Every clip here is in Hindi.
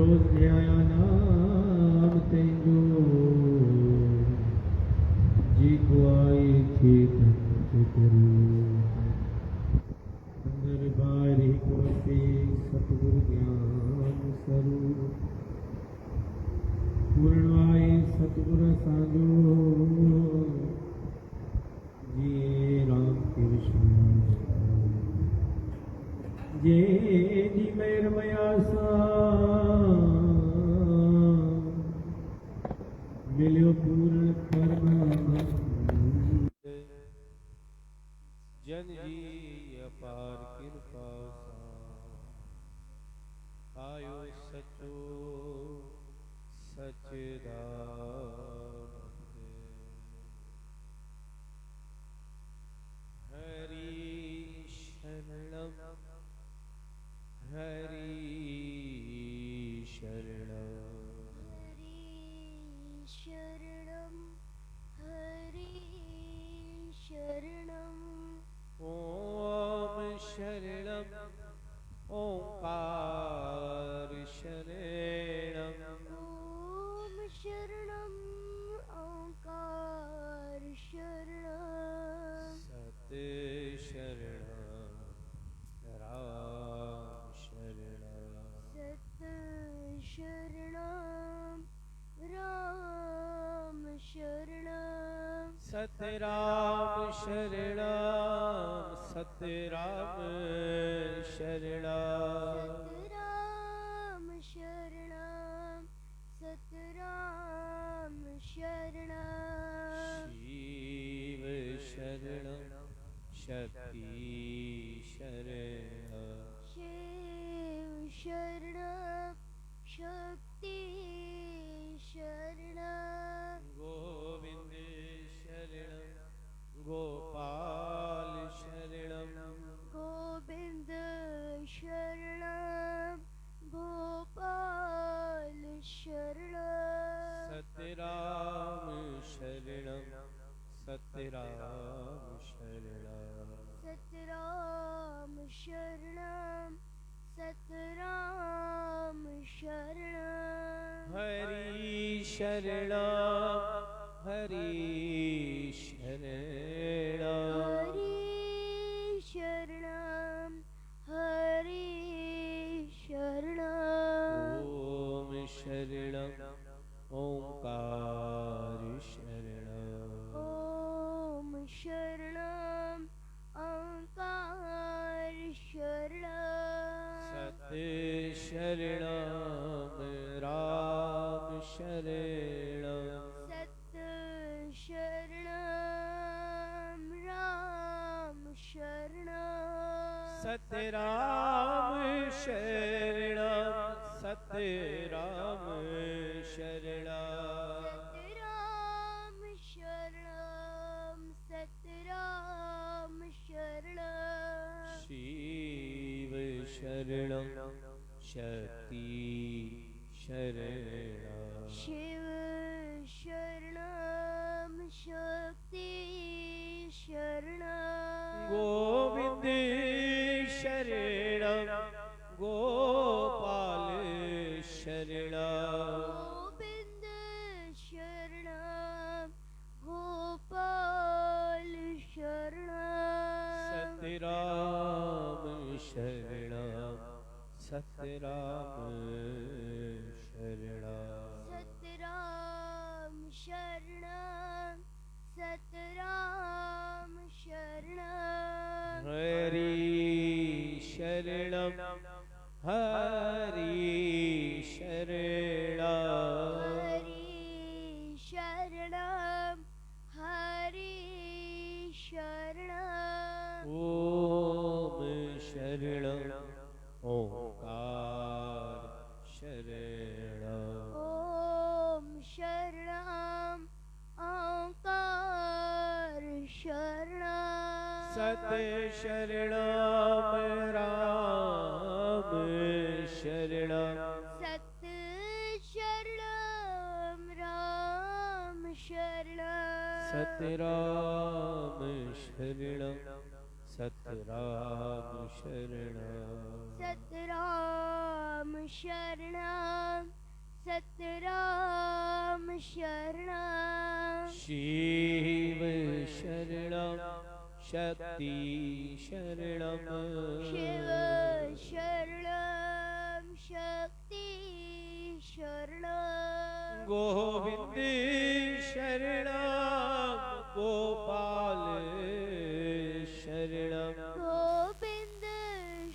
रोज ध्याया नाम तेंजो जी को आई थी अंदर बाहर ही कोटि सतगुरु ज्ञान स्वरूप पूर्णवाई सतगुरु साधु जी राम के विष्णु जे जी मेर मयासा मिलियो पूर्ण कर्म जन जी अपार कृपा आयो सचो सचदानंद हरि शरणम हरि शरणम हरि शरणम ओम शरणम ओंकार शरणम ओम शरणम ओंकार शरणम सत शरणम राम शरणम सत शरणम राम शरणम सतराम शरणम सतराम शरणम सतराम शरणम सतराम शरणम शिव शरणम शक्ति शरणम शिव शरणम शक्ति शरणम गोविंद शरणम गोपाल शरणम गोविंद शरणम गोपाल शरणम सतराम शरणम सतराम शरणम सतराम शरणम सतराम शरणम हरि शरणम हरि शरणम हरि शरणम हरि शरणम ओम शरणम ओंकार शरणम ओम शरणम ओंकार शरणम सत शरणम राम शरणम सत शरणम राम शरणम सतराम शरणम सतराम शरणम सतराम शरणम सतराम शरणम शिव शरणम शक्ति शरणम शिव शरणम शक्ति शरणम गोविंद शरणम गोपाल शरणम गोविंद शरणम गोपाल शरणम सतराम शरणम सतराम शरणम सतराम शरणम सतराम शरणम हरि शरणम हरि शरणम हरि शरणम हरि शरणम ओम शरणम ओंकार शरणम ओम शरणम ओंकार शरणम सत शरणम राम शरणम सत शरणम राम शरणम सतराम शरणम सतराम शरणम सतराम शरणम सतराम शरणं शिव शरणं शक्ति शरणं शिव शरणं शक्ति शरणं गोविंद शरणं गोपाल शरणं गोविंद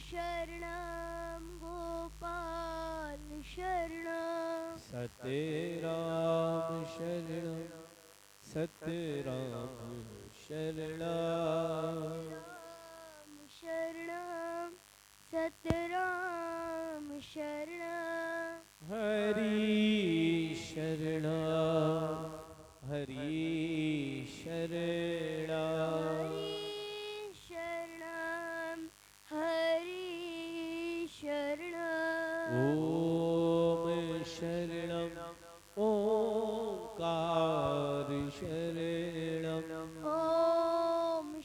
शरणं गोपाल शरणं सतराम शरणं सतराम शरणं राम शरणं सतराम शरणं हरि शरणं हरि शरणं हरि शरणं हरि शरणं ओम शरणं ओंकार शरणं ॐ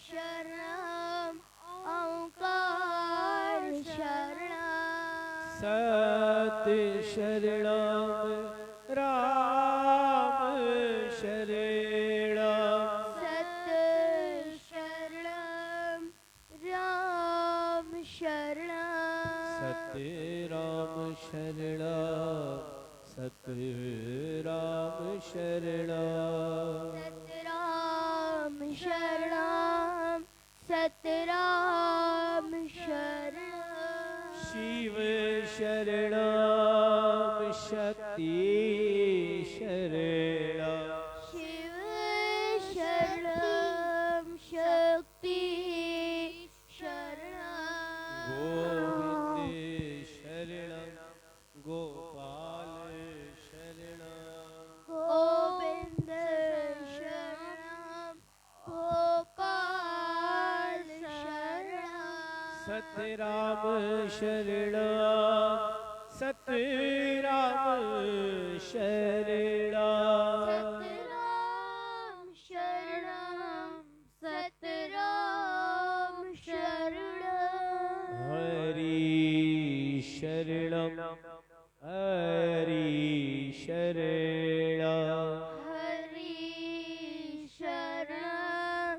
शरणं ओंकार शरणं सत शरणं राम शरणं सत शरणं राम शरणं सत राम शरणं सत राम शरणं सतराम शरणं सतराम शरणं शिव शरणं शक्ति शरणं शिव शरणं शक्ति शरणं गोविंद शरणं गोपाल शरणं गोविंद शरणं गोपाल शरणं सतराम शरणं सतराम शरणं सतराम शरणं सतराम शरणं हरि शरणं हरि शरणं हरि शरणं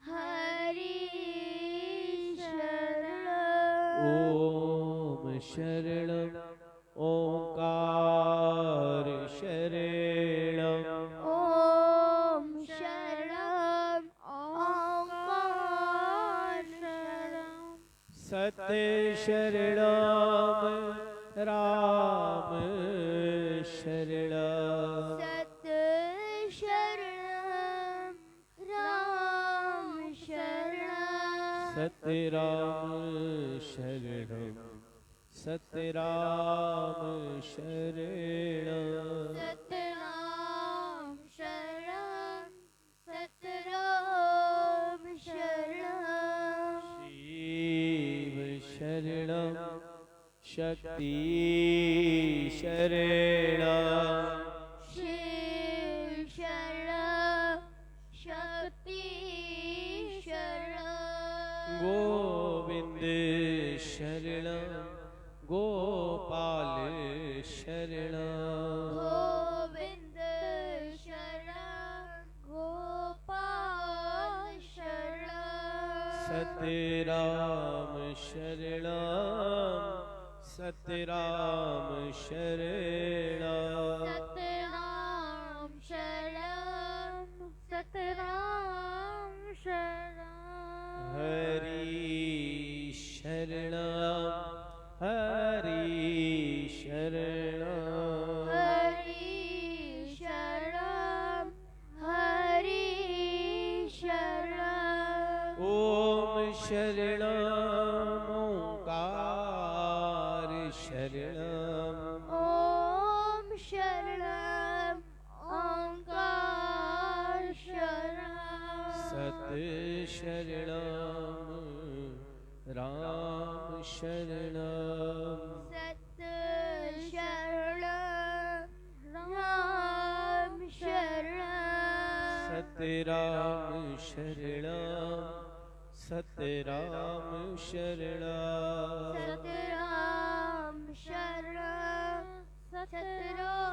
हरि शरणं ओम शरणं ओंकार शरणं ॐ शरणं ओंकार शरणं सत शरणं राम शरणं सत शरणं राम शरणं सतराम शरणं सतराम शरणं सतराम शरणं सतराम शरणं शिव शरणं शक्ति शरणं शिव शरणं शक्ति शरणं गोविंद शरणं गोपाल शरणं गोविंद शरणं गोपाल शरणं सतराम शरणं सतराम शरणं सतराम शरणं सतराम शरणं हरि शरणं हरि शरणं हरि शरणं हरि शरणं ओम शरणं ओंकार शरणं ॐ शरणं ओंकार शरणं सत शरणं राम शरणं सत शरणं राम शरणं सतराम शरणं सतराम शरणं सतराम शरणं सतराम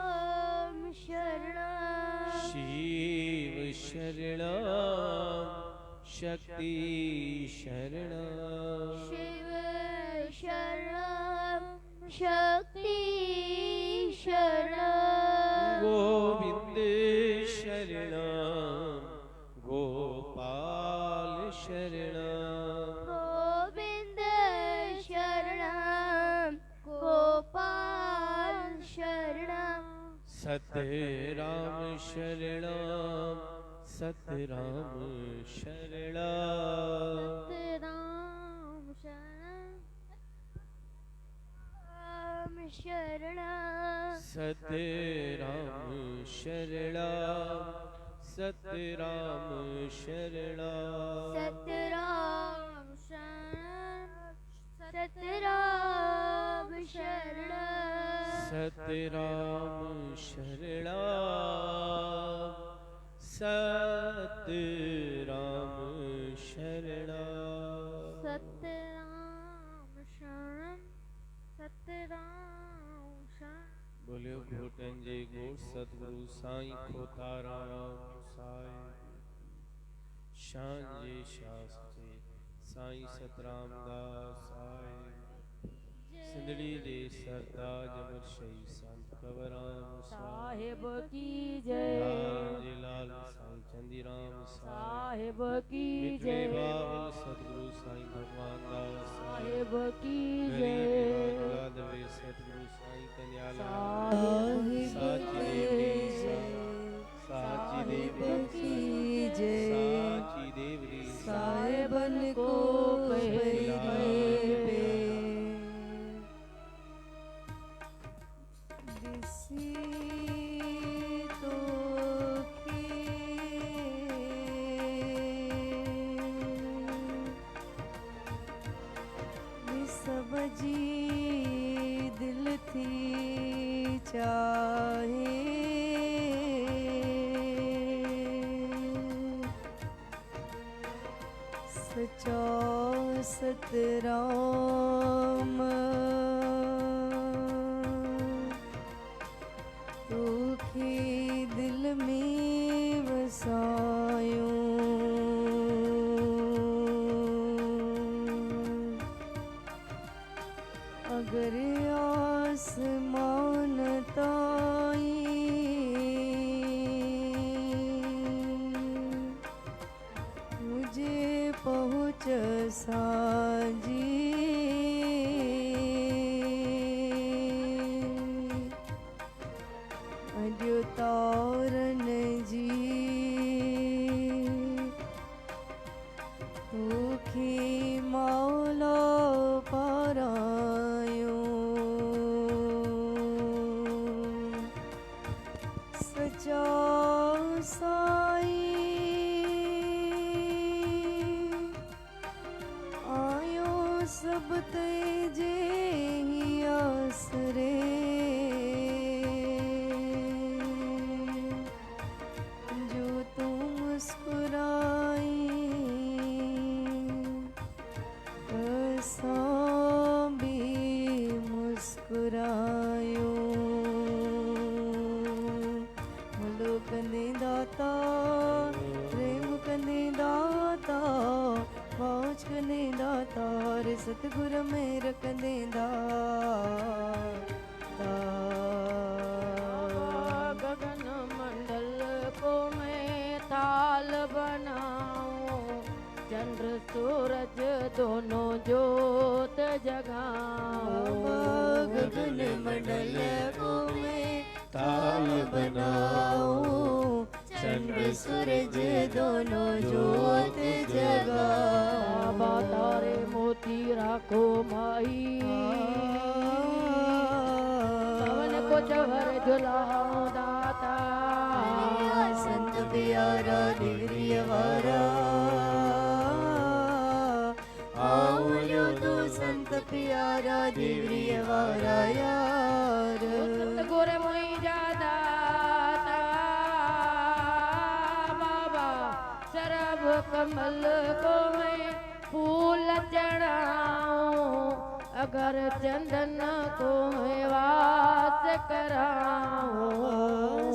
शक्ति शरणं शिव शरणं शक्ति शरणं गोविंद शरणं गोपाल शरणं गोविंद शरणं गोपाल शरणं सतराम शरणं सतराम शरणं राम शरणं सतराम शरणं सतराम शरणं सतराम शरणं सतराम शरणं सतराम शरणं सतराम शरणं सतराम शरणं सतराम शरणं बोलियो घोटन जय घोट सतगुरु साईं खोताराम साई शान जय शास्त्रे साईं सतराम दास साई सिंधड़ी दे सरदार जमर शही संत कवराम साहिब की जय जय लाल साईं चंदीराम साहिब की मित्रे जय बाबल सतगुरु साईं भगवान दास साहिब की गरीब जय निवाज दवे सतगुरु साईं कन्यालाल साहिब साची की देवरी जय साची साहिब देवरी की जय साची देवरी साहिबन को कहे दिसी तो सब जी दिल थी चाहे सचा सतराम तोखे दिल में वसायो अगर आसमान ताई मुझे पहुँच साजी अजो तारन जी तोखे मौला पारायो सचा साई आयो सब तेजे ही आसरे जो तुम मुस्कुराई असां भी मुस्कुरायो भलो कंदे दाता प्रेम कंदे दाता मौज कंदे दाता रे सतगुर मेर कंदे दाता गगन मंडल को मैं थाल बनाऊं चंद्र सूरज दोनों जोत जगाऊं गगन मंडल को मैं ताल बनाऊं चंद्र सूरज दोनों जोत जगाऊं तारे मोती राखो माई पवन को जहर झुलाऊं दाता संत प्यारा दिव्य वारा आओ यो तो संत प्यारा दिव्य वारा यार गुर मुई जादा बाबा शरब कमल को मैं फूल चढ़ाऊं अगर चंदन को मैं वास कराऊं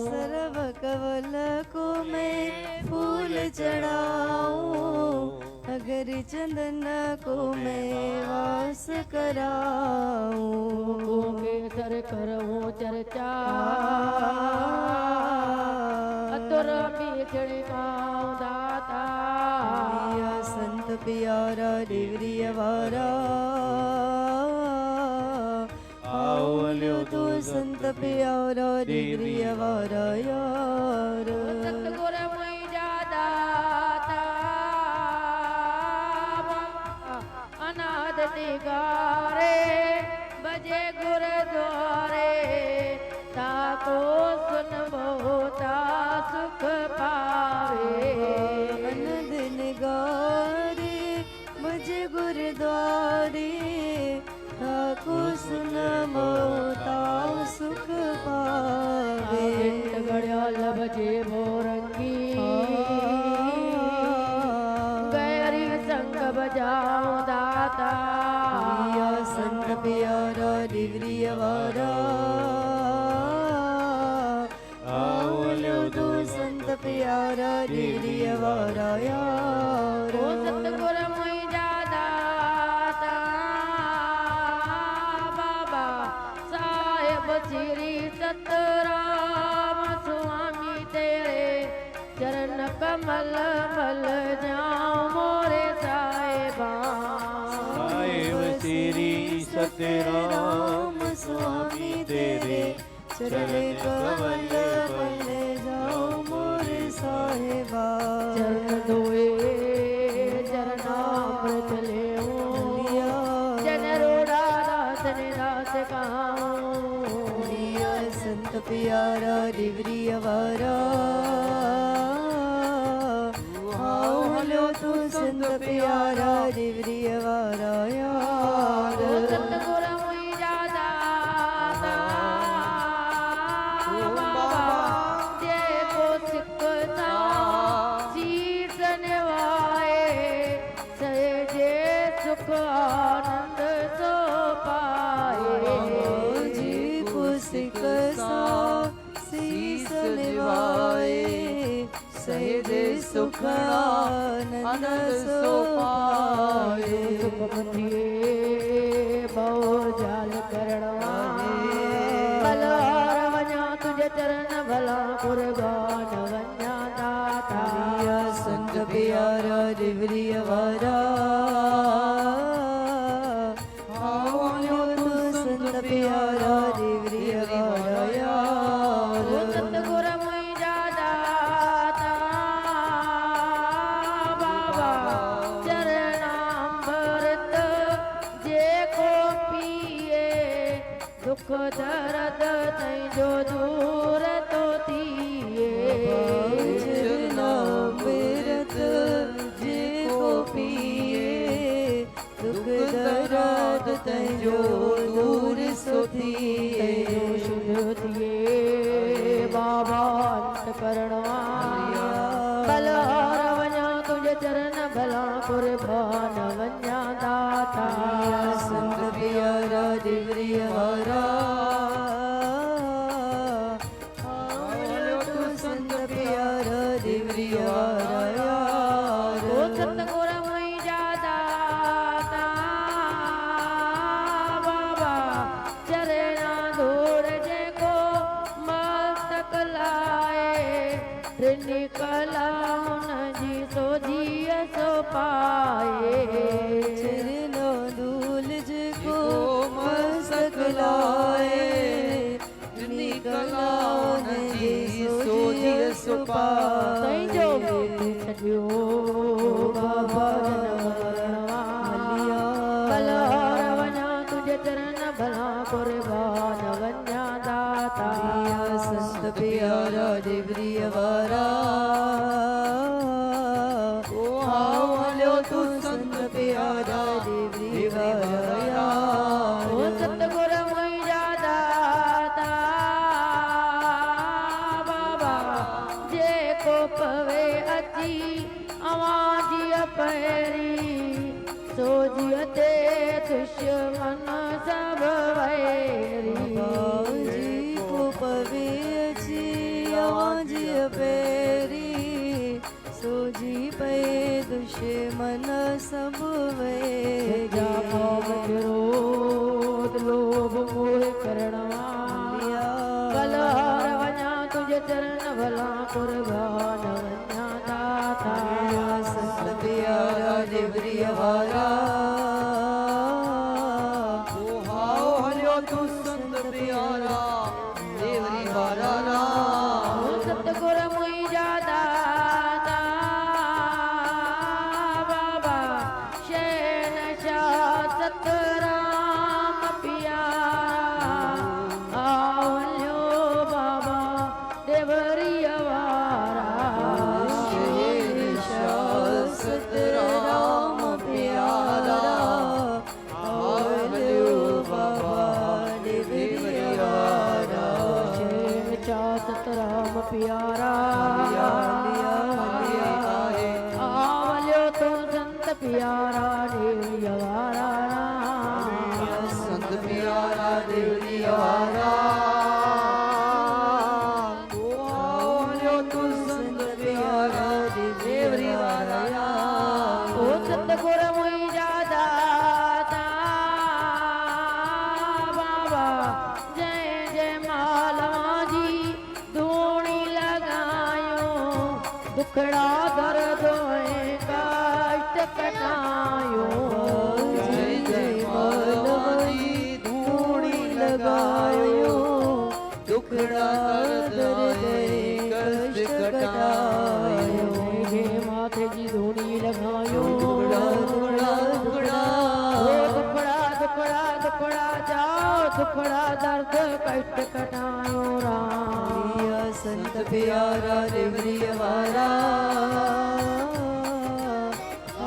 सर्व कवल को मैं फूल चढ़ाऊं नगर चंदन को मैं वास कराऊं। के सर करूं चर्चा अतुर बीचड़ पाऊं दाता। प्रिया संत प्यारा देवरिया वारा आओ ल्यो तो संत प्यारा देवरिया वारा यार। सतगुर मुई दाता अनाथ निगारे बजे गुरुद्वारे ताको सुनबो ता सुख पावे। आनंद निगारे बजे गुरुद्वारे ताको सुनबो ता सुख पावे। घड़ियाल बजे मोरंगी गैरी संग बजाऊं दाता। प्रिया संत प्यारा देवरिया वारा आओ ल्यो तो संत प्यारा देवरिया वारा यार। ओ सतगुर मुई दाता बाबा साहेब श्री सतराम स्वामी तेरे चरण कमल मल जाऊं मोरे साहेबा। साहेब श्री सतराम स्वामी तेरे चरण कमल मल जाओ मोरे साहेबा। चरण धोए चरणामृत लेऊं जन रोड़ा दास निराश गाऊं। प्रिया संत प्यारा देवरिया वारा आओ लो तू संत प्यारा देवरिया वारा यार। सतगुर मुई दाता बाबा जे को सिकता शीस निवाए सहजे सुख आनंद सो पाए। जी को सिकसा शीस निवाए सहज सुख आनंद सो पाए। सुख मथिए बहु जाल करणवा बलहार वञा तुझे चरण भला कुर्बान वञा दाता। प्रिया संत प्यारा देवरिया वारा आओ लो तू संत प्यारा देवरिया वारा यार। सतगुर मुई दाता बाबा चरणामृत जे को पिए दुख दर्द तई जो दूर तो थिए। चरणामृत जे को पिए दुख दर्द तंजो दूर सोथिए। शुद्ध थिए बाबा अंत करणवा बलहार वञा तुझे चरण भला कुर्बान वञा दाता। संत प्यारा देवरिया वारा आओ तू संत प्यारा देवरिया वारा यार। ओ सतगुर मुई दाता बाबा चरणा धूड़ जे को मस्तक लाए त्रिनी कला जी सो जिय सो पाए। चरना धूल जिको मस्तक लाए निकला जी सोजिय सुपाए। तई जो बेटी छॾियो बाबा जनमवा बलहार वञा तुझे चरण भला कुर्बान वञा दाता। प्रिया संत प्यारा देवरिया वारा आओ लो तू संत प्यारा देवरिया वारा यार। ओ सतगुर मुई दाता बाबा जे को पवे अची आवाज़ पैरी सोजिय ते दुश्मन सब वैरी। जी को पवे जी आवाज पेरी चरण भला कुर्बान वन्या दाता संत प्यारा देवरी हवारा हाओ हरियो तू संत प्यारा देवरी वारा सतगुर मुई जादा बाबा शैन शाह सतराम प्यारा आवल्यो बाबा देवरी अवारा शैन शाह सतराम प्यारा आवल्यो बाबा देवरी अवारा शैन शाह सतराम प्यारा आवल्यो तो संत प्यारा देवरी अवारा संत प्यारा देवरी अवारा आवल्यो तू संत प्यारा देवरी अवारा ओ सतगुर मुई जादा बाबा जय जय मालवा जी धूणी लगायो दुखड़ा दर्द होए कष्ट कटायो जय जय मालवानी धूणी लगायो दुखड़ा दर्द कष्ट कटायो जय माथे जी धूणी लगायो दुखड़ा दुखड़ा दुखड़ा ओ दुखड़ा दुखड़ा दुखड़ा जाओ दुखड़ा दर्द कष्ट कटायो राम संत प्यारा देवरी हमारा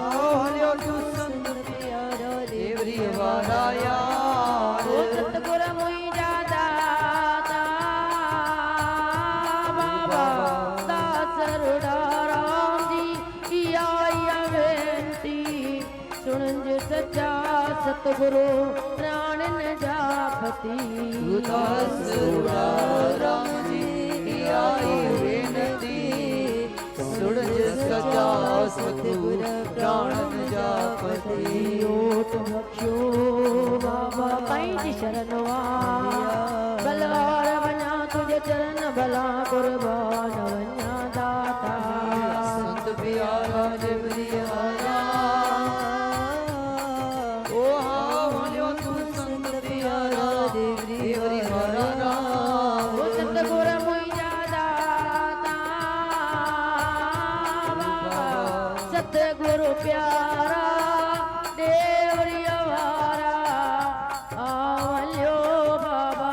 आओ हरियो तू संत प्यारा देवरी हमारा यार ओ सतगुर मुई जादा बाबा दास रुड़ा राम जी आया बेनती सुनज सच्चा सतगुरु प्राण न जापति उदास राम जी आई बेनती सुरज सजा सतगुर प्राण जापति ओट बख्शो बाबा पैंज शरणवा बलवार बना तुझे चरण भला कुर्बान वन्या दाता संत प्यारा देवरी हमारा ओ हाओ तू संत प्यारा देवरी हमारा ओ सतगुर मुई जादा बाबा सतगुरु प्यारा देवरी अवारा आवल्यो बाबा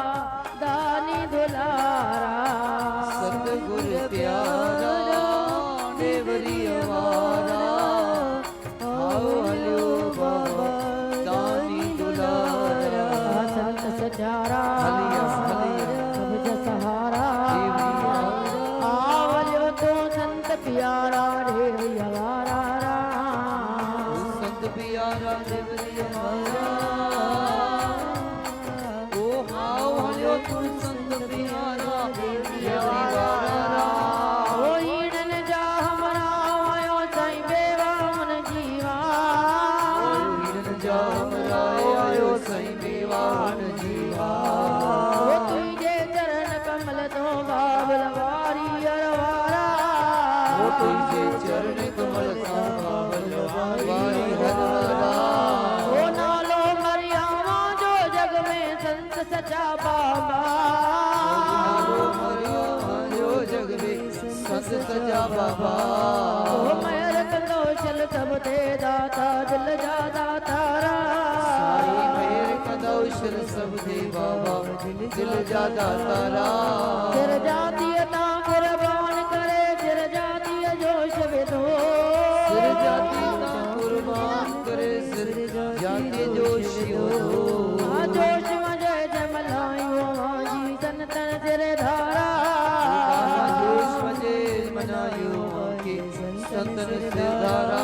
दानी दुलारा सतगुर प्यारा देवरी हमारा आओ हलो बाबा दानी दुलारा संत सजारा हलिया हलिया कब्ज सहारा देवरी आवल्यो तो संत प्यारा देवरी अवारा संत प्यारा देवरी हमारा ओ हाओ हलो तू संत प्यारा देवरी हमारा ओ ईड़न जा हमरा आयो साईं बेवा मन जीवा वीरन जा हमरा आयो सई बेवान जीवा ओ तुझे चरण कमल तो बाबल वारी अरवारा ओ तुझे चरण कमल का बाबल वारी हरवारा ओ नालो मरियावा जो जग में संत सचा बाबा नालो मरियो जो जग में संत सजा बाबा ओ मेहर कंदोशल सब ते दाता दिल जा दातारा साई मेर कदौशल सब दे बाबा दिल जादा तारा सिर जातीय ता कुर्बान करे सिर जातीय जोश विदो सिर जाती ना कुर्बान करे सिर जाती जोशियो जोश मजे जमलायो जी तन तन सिर धारा जोश मजे मनायो के संतन से धारा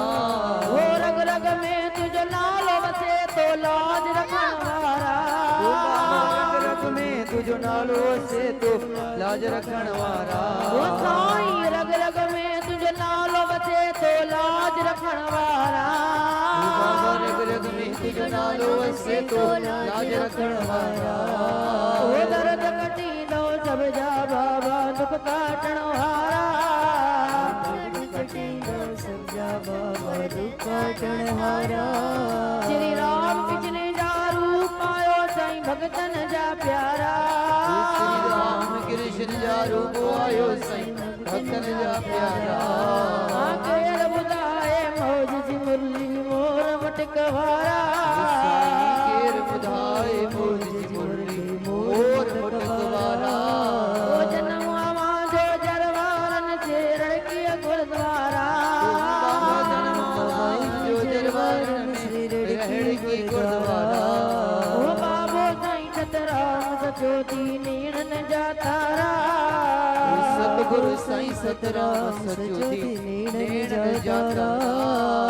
ओ रग रग में तुझो नालो बसे तो लाज रखण वारा रग में तुझो नालो से तो लाज रखण वारा ओ साईं रग रग में तुझो नालो बसे तो लाज रखण वारा रग रग में तुझो नालो से तो लाज रखण वारा ओ दर्द कटी दो सब जा बाबा दुख काटण हारा काटण हारा श्री राम किसने जा रूप आयो साईं भगतन जा प्यारा श्री राम कृष्ण जा रूप आयो साईं भगतन जा प्यारा केर बुधाए मौज जी मुरली मोर मटकवारा केर बुधाए मौज जी मुरली मोर मटकवारा ओ जन्म आवा जो जरवारन से रड़की गुरुद्वारा जो दरबारन से रड़की गुरुद्वारा ओ बाबो साईं सतराम सचोती नीड़न जा तारा सतगुरु साईं सतराम सचोती नीड़न जा तारा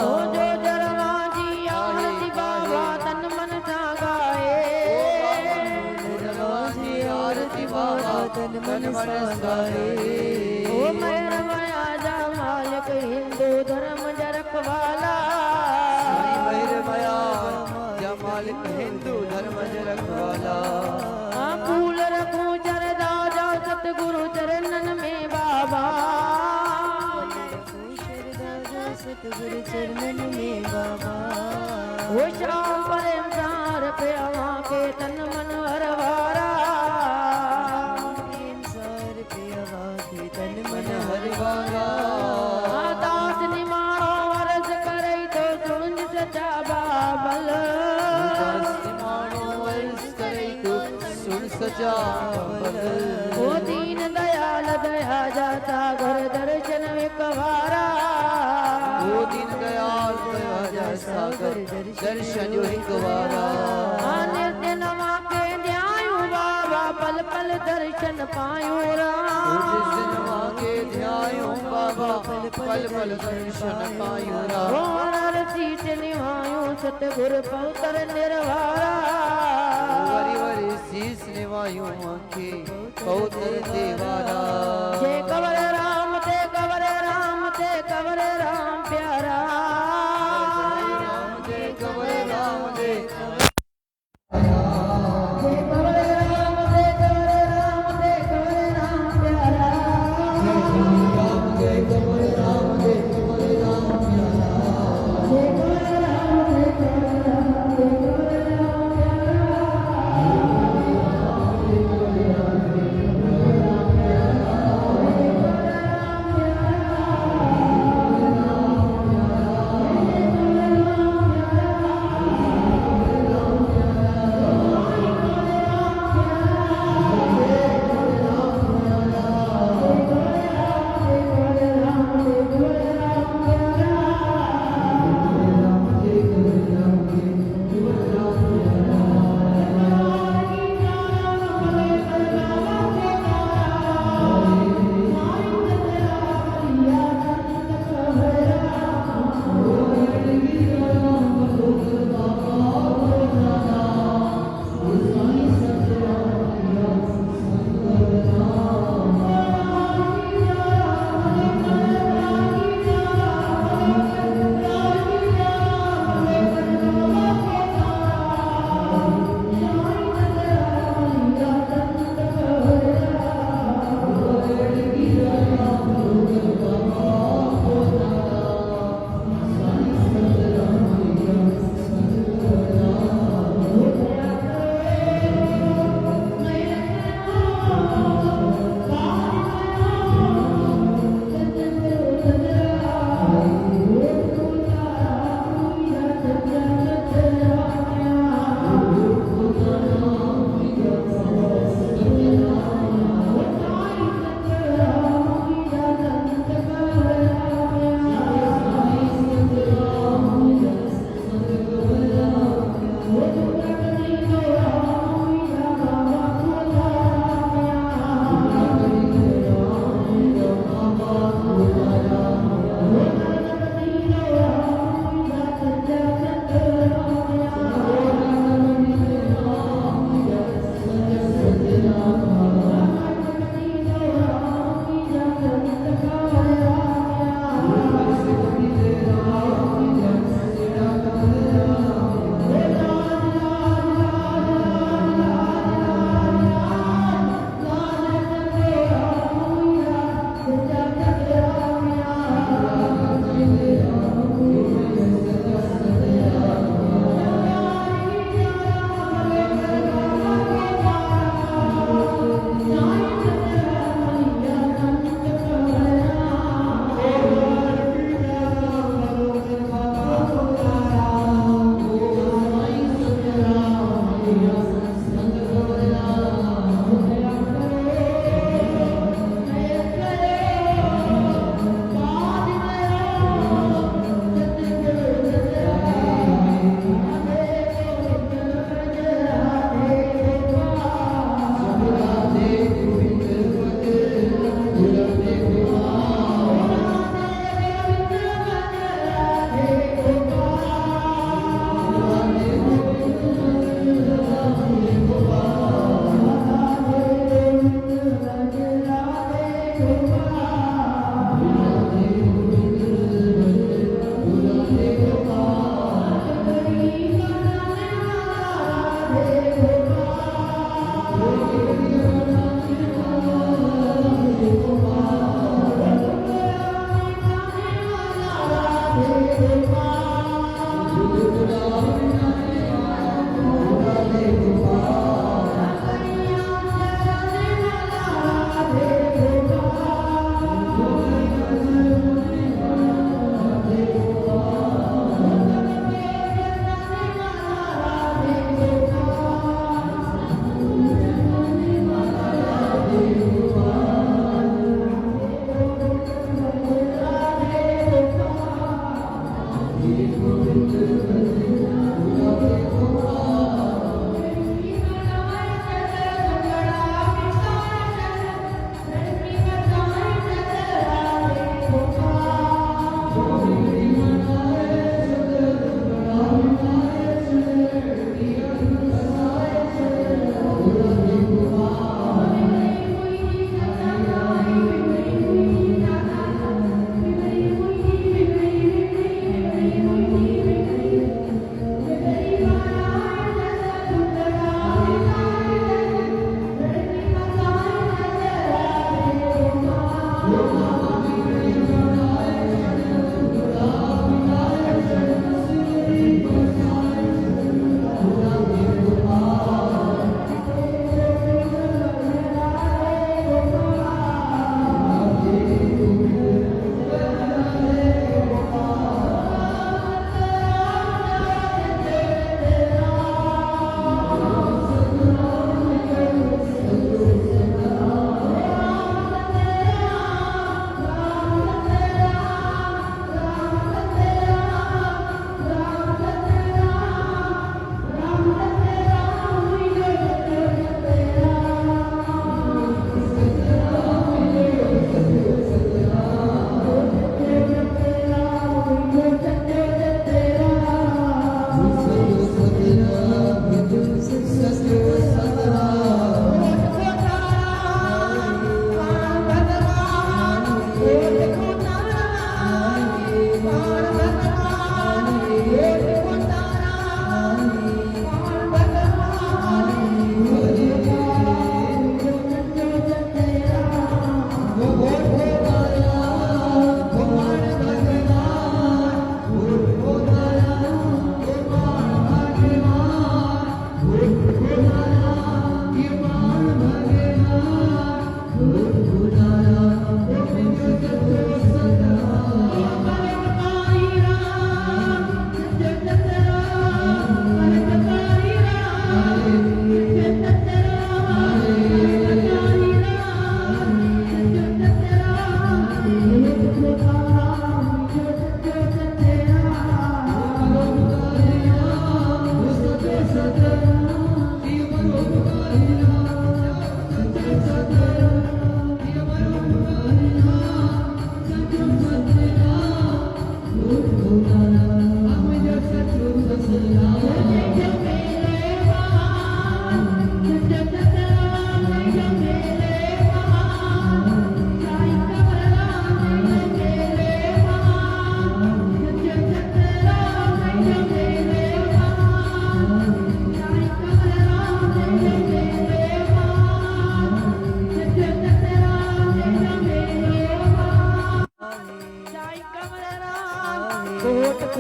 ओ जो जरवा जी आरती बाबा तन मन सा गाए जी आरती बाबा तन मन गाए ओ मेर माया जा मालिक हिंदू धर्म जा रखवाला मेर माया जा मालिक हिंदू धर्म जा रखवाला फूल रखूं चरदा जा सतगुरु चरणन में बाबा सतगुरु चरणन में बाबा ओ श्याम प्रेम सार पे आवा के तन मन हरवारा सार पे आवा के तन मन हरवारा दास निमाणो वरस करई तो सुन सचा बाबल दास निमाणो वरस करई तो सुन सचा बाबल ओ दीन दयाल दया जाता घर दर्शन विकवारा ओ दीन दयाल दया जा सागर दर्शन विकवारा नित्य नमा के ध्यायु बाबा पल पल दर्शन पायो के ध्यायो बाबा पल पल दर्शन पायो राम सीट निभायो सतगुरु पौतर निर्वारा वरी वरी शीस निवायो आंखे पौतर देवारा जय कवर राम ते कवर राम ते कवर राम प्यारा राम दे कवर राम दे जय कवर राम ते कवर राम ते कवर राम प्यारा राम दे कवर राम दे कवर राम प्यारा जय कवर राम ते कवर राम ते कवर राम प्यारा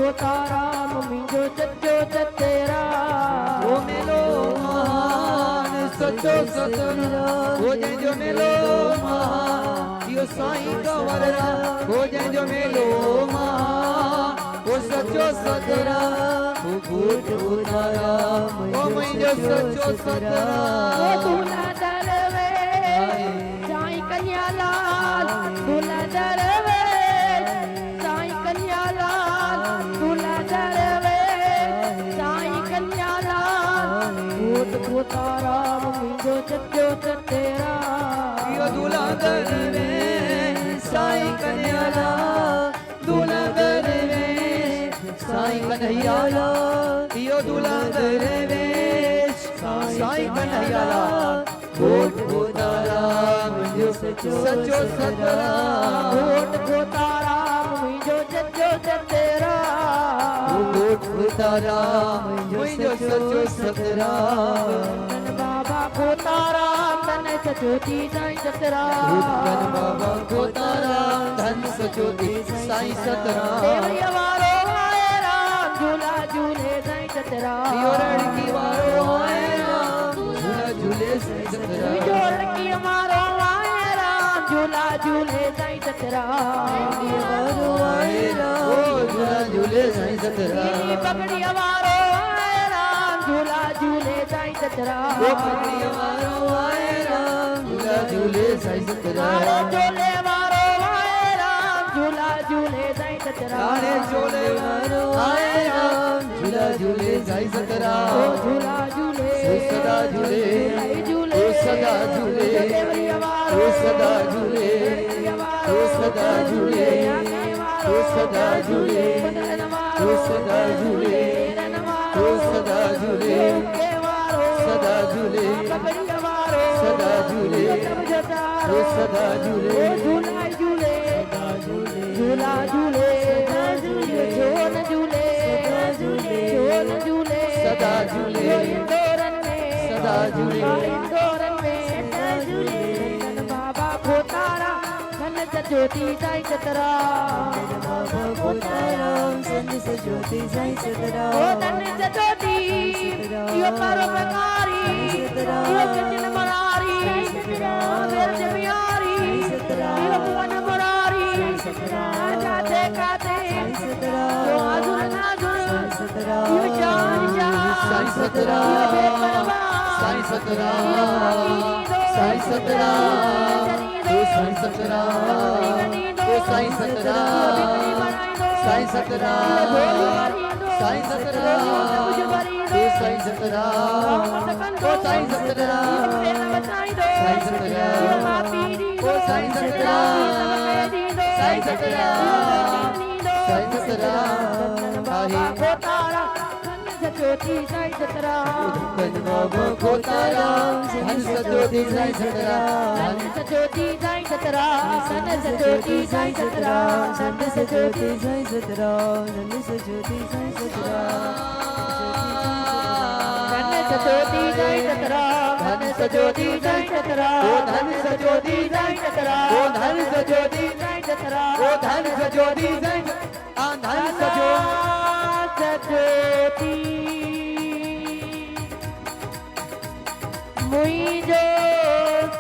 खोता राम मुंहिंजो सचो सतेरा ओ मेलो महान सचो सतरा हो जंहिंजो मेलो महान इहो साईं कंवररा हो जंहिंजो मेलो महान ओ सचो सतरा ओ घोट उतारा ओ मुंहिंजो सचो सतरा ओ दूल्हा दरवे साईं कन्या लाल दूल्हा दरवे साईं कन्या लाल दूल्हा दरवे साईं कन्या लाल घोट खोता राम मुंहिंजो सचो सतेरा इहो दूल्हा दरवे साईं कन्या लाल दूल्हा दरवे साईं कन्हैया लाल इहो दूल्हा दरवे साईं कन्हैया लाल घोट खोता राम मुंहिंजो सचो सतरा घोट खोता राम मुंहिंजो सचो सतेरा घोट खोता राम मुंहिंजो सचो सतरा धन बाबा खोता राम धन सचोती साईं सतरा धन बाबा खोता राम धन सचोती साईं सतरा देवरिया वारो आए राम झूला झूले साईं सतरा इहो लड़की वारो आए राम झूला झूले साईं सतरा जो लड़की हमारो आए राम झूला झूले साईं सतरा वारो आए राम ओ झूला झूले साईं सतरा नीली पगड़ी हमारो आए राम झूला झूले साईं सतरा ओ पगड़ी वारो आए राम झूला झूले साईं सतरा झूले हमारो आए राम झूला झूले साईं सतरा काले झोले वारो आए राम झूला झूले साईं सतरा ओ झूला झूले सदा झूले झूले सदा झूले देवरिया वारो ओ सदा झूले ओ सदा झूले ओ सदा झूले ओ सदा झूले ओ सदा झूले सदा झूले सदा झूले ओ सदा झूले झूला झूले झूला झूले झोन झूले झोन झूले सदा झूले इंदौरन में सदा झूले इंदौरन में धन बाबा खोतारा धन सचोती साईं सतरा बाबा खोताराम संत सचोती साईं सतरा ओ धन सचोती यो परोपकारी यो किचन मरारी मेर जमियारी यो भुवन मुरारी काते काते यो आजुर नाजुर यो जान जान साईं सतरा साईं सतरा साईं सतरा ओ साईं सतरा ओ साईं सतरा साईं सतरा साईं सतरा ओ साईं सतरा ओ साईं सतरा साईं सतरा ओ साईं सतरा साईं सतरा साईं सतरा खोतारा सचोती साईं सतरा धन बाबा खोताराम धन सचोती साईं सतरा धन सचोती साईं सतरा धन सचोती साईं सतरा धन सचोती साईं सतरा धन सचोती साईं सतरा धन सचोती साईं सतरा धन सचोती साईं सतरा ओ धन सचोती साईं सतरा ओ धन सचोती साईं सतरा ओ धन सचोती साईं आ धन सचोती सचोती मुझो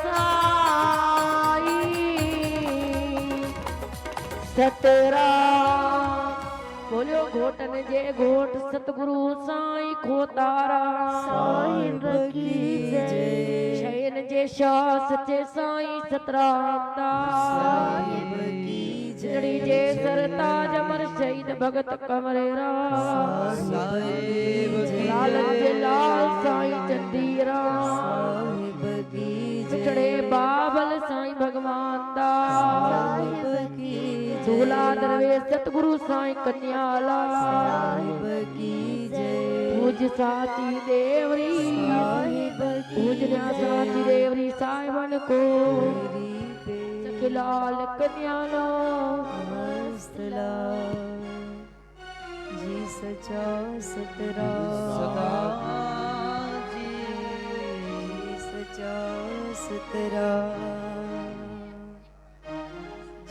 साई सतरा बोलियो घोटन जे घोट सतगुरु साईं खोतारा साहिब की जय शयन जे शास जे साईं सतराम साहिब की जड़ी जे सरताज अमर शहीद भगत कमरेरा साहिब लाल जे लाल साईं चंदीरा साहिब की पिछड़े बाबल साईं भगवान दा साहिब की दूल्हा दरवेश सतगुरु साईं कन्याला साहिब की जय पूज साची देवरी पूजन्या साची देवरी साहिबन को सखिलाल कन्याला मस्तला जी सचा सतरा सदा जी सचा सतरा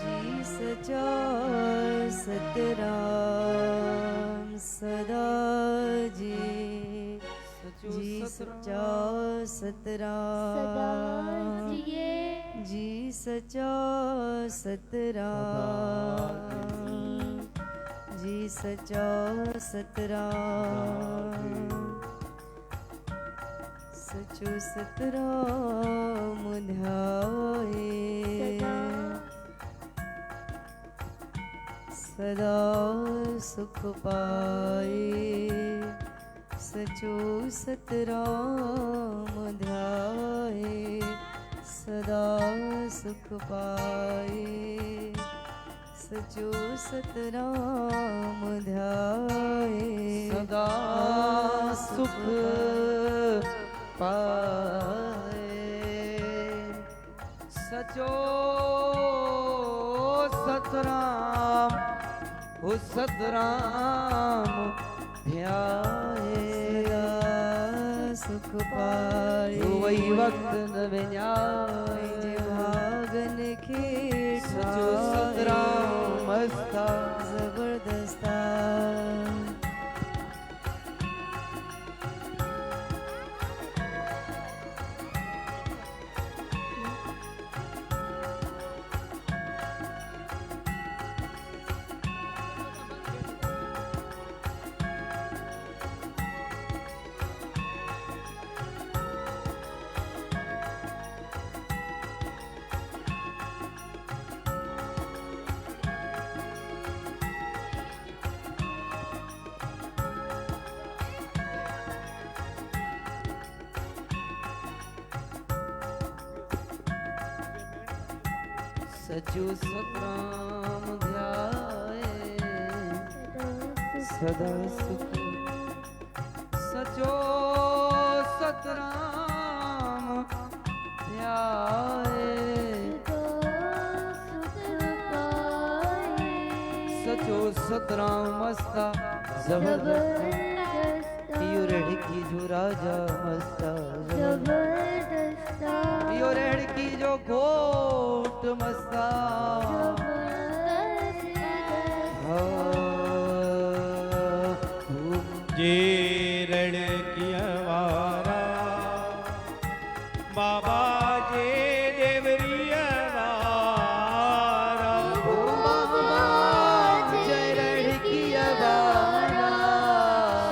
जी सचा सतरा सदा जी जी सच्चा सतराम जी सच्चा सतराम जी सच्चा सतराम सचो सतराम ध्याये सदा सुख पाए सचो सतराम ध्याये सदा सुख पाए सचो सतराम ध्याये सदा सुख पाए सचो सतराम हो सतराम ध्याए सुख पाए वही वक्त न विन्याय भागन खेड़ सचो सतराम मस्ता जबरदस्ता सचो सतराम ध्याये सदा सुख सचो सतराम ध्याये सचो सतराम मस्ता जबरदस्त यो रेड़की जो राजा मस्ता जबरदस्त यो रेड़की जो कोट मस्ता जे रेड़किया वारा बाबा जे देवरिया वारा बाबा जय रेड़किया वारा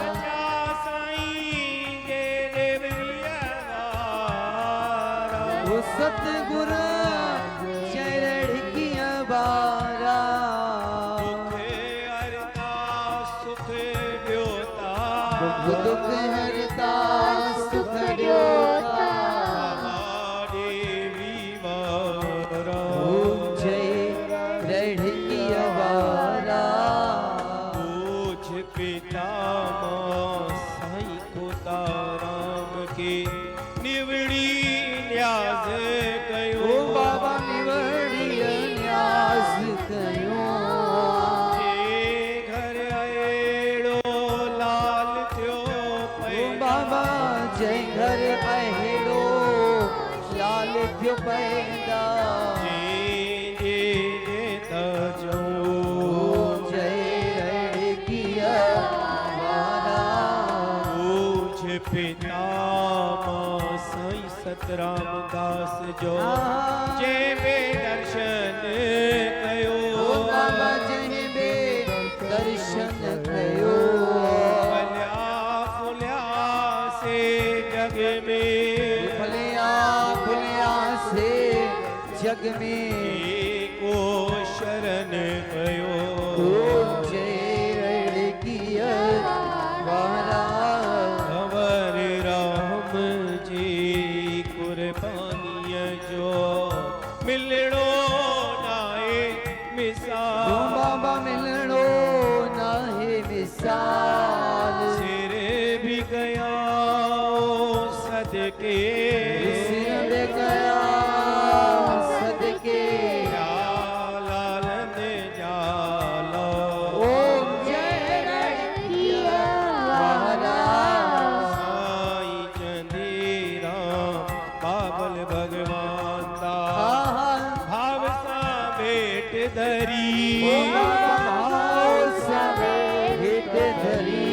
सच्चा साईं जे देवरिया वारा वो सतगुरु जय रेड़किया वारा दुख हरता सुख द्योता देवी वारा जय रेड़किया वारा पूछ पिता साईं को ताराम के निवड़ी न्याज कयो बाबा निवड़ी न्याज कयो बाबा जय घर अहेड़ो लाल थियो पैदा जे तजो जय रेड़किया वारा पूछ पिता साईं सतराम दास जो जे बे दर्शन कयो बाबा जय बे दर्शन कयो जग में को शरण कयो जय रेड़किया वारा अवर राम जी कुर्बानीअ जो मिलणो नाहे मिसाल बाबा मिलणो नाहे मिसाल सिर भी गया सदके सिर गया धरी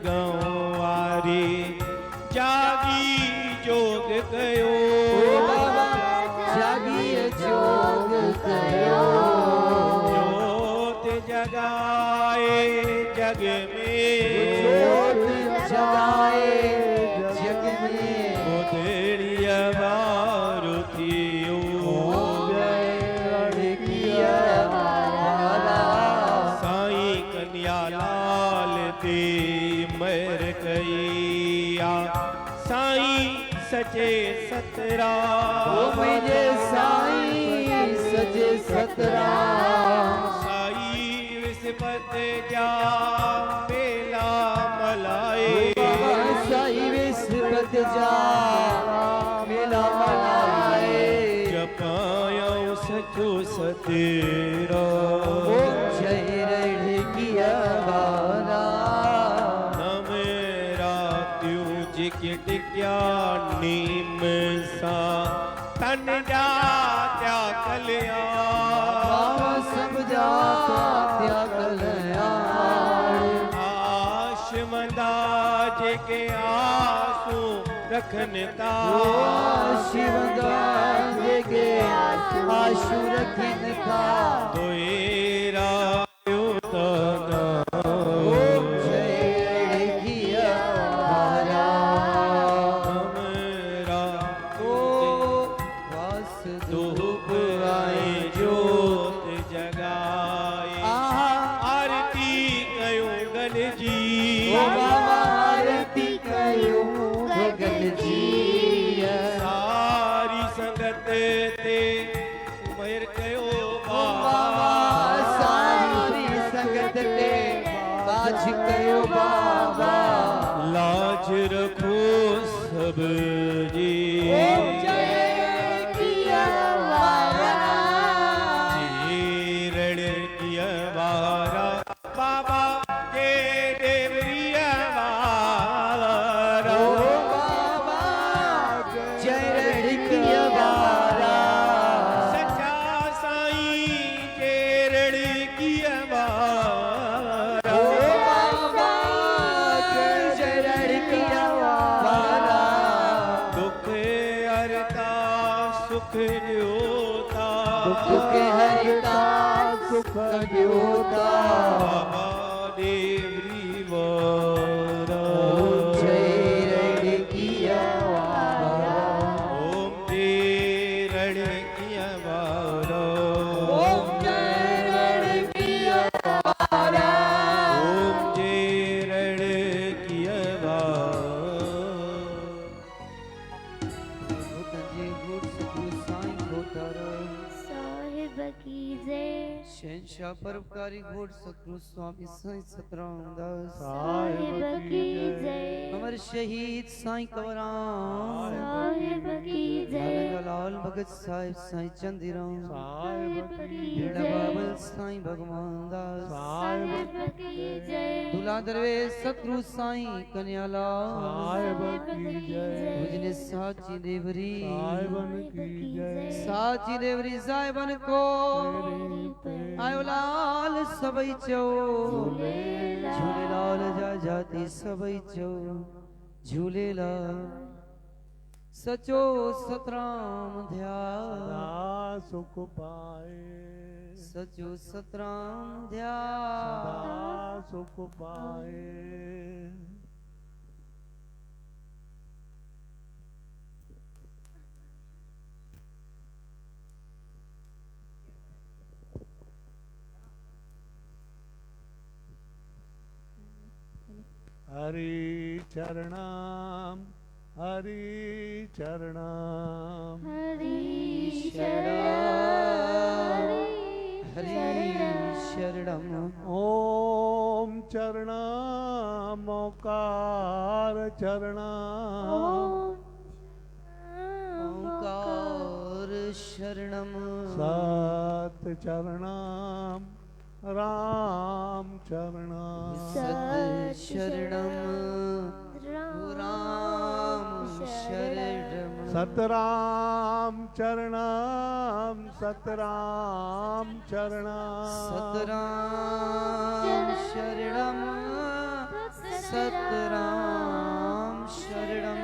गंवारी जागी जोग कयो बाबा जागी जोग कयो जोत जगाए जग में जोत जगाए जग में उधड़िया मारुतियो साईं कन्या लाल ते मर कईया साईं सचे सतरा मुझे साईं सचे सतरा साई विस्पत जा मेला मलाए साई विस्पत जा मेला मलाए जपायो सचो सतेरा जय रणकिया वाला मेरा त्यू जिके टिक्या नीम सा तन जा त्या कल्या सब जाता त्या कल्याण आश मंदा जिके आसू रखनता शिवदान के आशु रखन था तोरा सारी संगत ते उमर कयो बाबा सारी संगत ते बाज कयो बाबा लाज रखो सब जी जीरण किया वारा बाबा के देवरिया वारा सच्चा साईं केरड़ किया वारा दुख हरता सुख द्योता दुख हरता सुख द्योता बाबा देवरी वारा जय किया ओम तेरण किया वारा ओम जय किया ओम तेरण किया साहिब की जय शहंशाह परोपकारी घोड़ सतगुरु स्वामी साईं सतराम दास साहिब की जय अमर शहीद साईं कंवराम साहिब की जय लाल भगत साहिब साईं चंदीराम साहिब की बेड़ा जय बाबल साईं भगवान दास साहिब की जय दूल्हा दरवेश सतगुरु साईं कन्यालाल साहिब की जय मुझने साची देवरी साहिबन की जय साची देवरी साहिबन को आयो लाल सबई चो झूलेलाल जा जाती सबई चो झूलेलाल सचो सतराम ध्यान सुख पाए सचो सतराम ध्यान सुख पाए हरि चरणाम हरि चरणाम हरि शरणम ओम चरणाम ओकार चरणाम ओंकार शरणम सत चरणाम राम चरणाम सत शरणम राम शरणम सतराम चरणाम सतराम चरणाम सतराम शरणम सतराम शरणम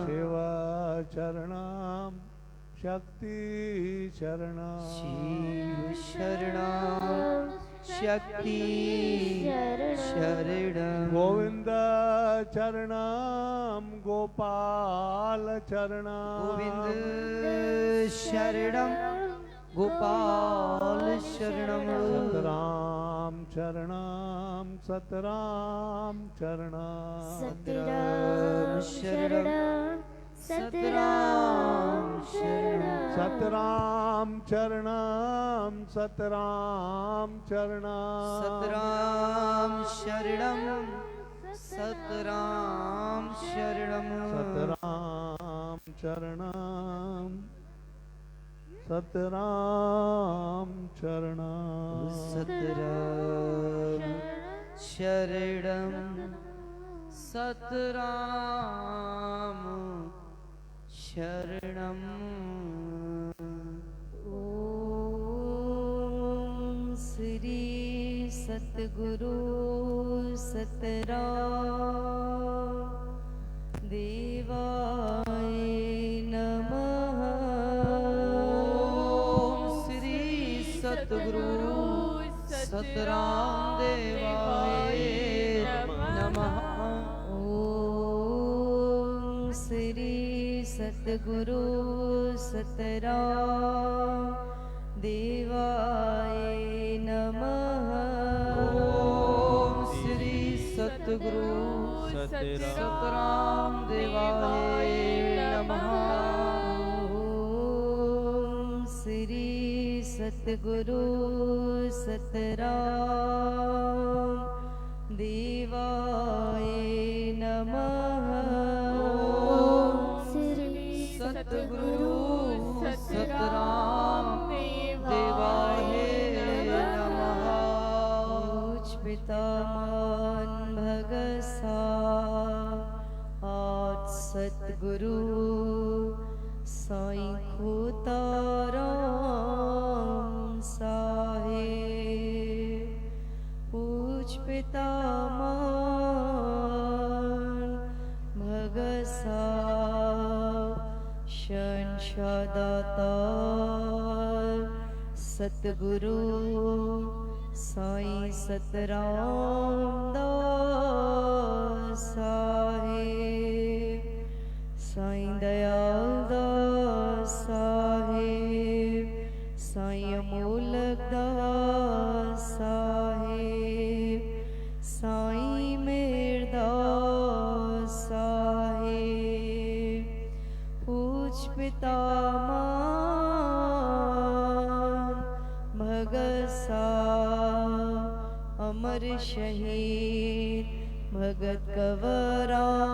शिव चरणाम शक्ति चरणाम शिव शरणम शक्ति शरणम गोविंद चरणाम गोपाल चरणाम गोविंद शरणम गोपाल शरणम सतराम चरणाम सतराम चरणाम सतराम शरणं सतराम शरणं सतराम चरणाम सतराम चरणाम सतराम शरणम सतराम शरणम सतराम चरणाम सतराम चरणाम सतराम शरणम सतराम शरणम ओम श्री सतगुरु सतराम देवाय नमः। ओम श्री सतगुरु सतराम देवाय नमः। ओम श्री सतगुरु सतराम देवाय नमः। ओम श्री सतगुरु सतराम देवाय नमः। ओम श्री सतगुरु सतराम देवाय नमः। ओम श्री सतगुरु सतराम देवाय नमः। पूज पितामह भगसा आठ सतगुरु साईं खोताराम साहेब। पूज पितामह भगसा शंशादातार सतगुरु साईं सतराम दास साहेब। साईं दयाल दास साहेब साईं अमोलक दास साहेब साईं मेरदास साहेब। पूज पितामह भगसा अमर शहीद भगत कंवराम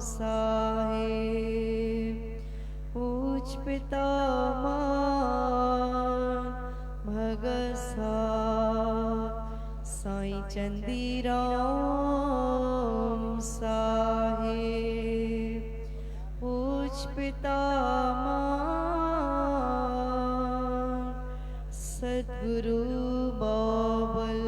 साहेब। पूज पितामह भगसा साईं चंदीराम साहेब। पूज पितामह सतगुरु बाबल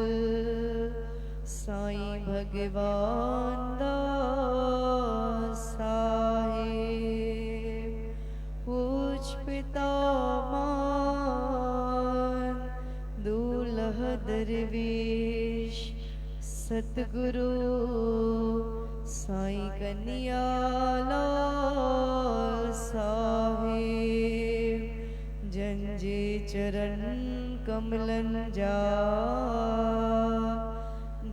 साईं भगवान दास साहेब। पूज पितामह दूल्ह दरवेश सतगुरु साईं कन्हैयालाल साहेब। जंजे चरण कमलन जा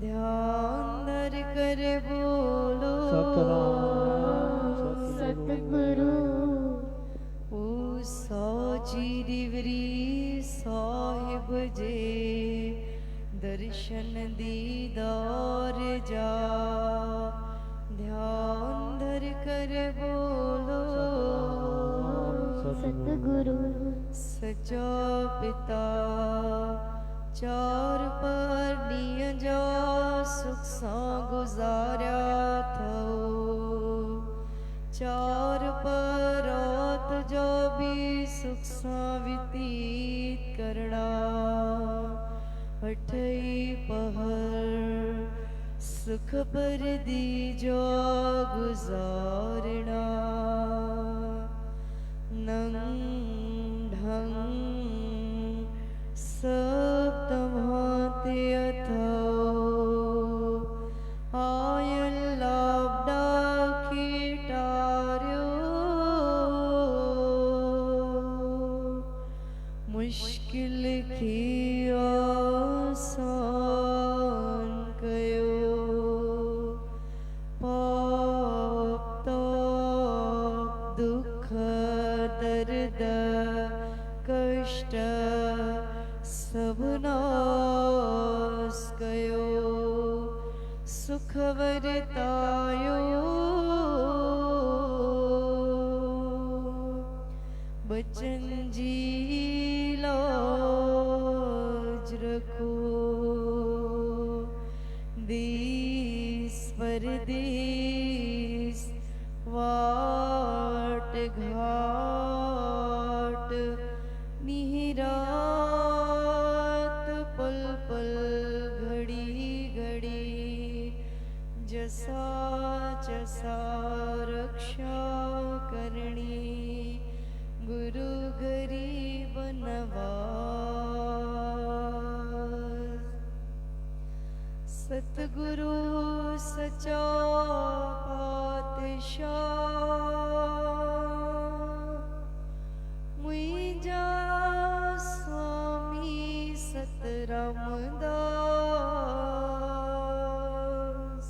ध्यान धर कर बोलो सतगुरु ओ साची दिवरी साहिब जे दर्शन दीदार जा ध्यान धर कर बोलो सतगुरु सचा पिता चार परनिय जा सुख सा गुजारा थो। चार परात जो भी सुख सा व्यतीत करना। अठई पहर सुख पर दीजो गुजारना नंग ढंग सब तमाते अथो आयल लाभडा कीटार्यो मुश्किल की आसान कयो पाप ताप दुख दर्द कष्ट सब नाश कयो सुख वरतायो बचन जी लाज रखो देश परदेश वाट घाट निहिरात पल पल घड़ी घड़ी जसा जसा रक्षा करनी गुरु गरीब नवाज सतगुरु सचा पातशाह मुझा स्वामी सतरामदास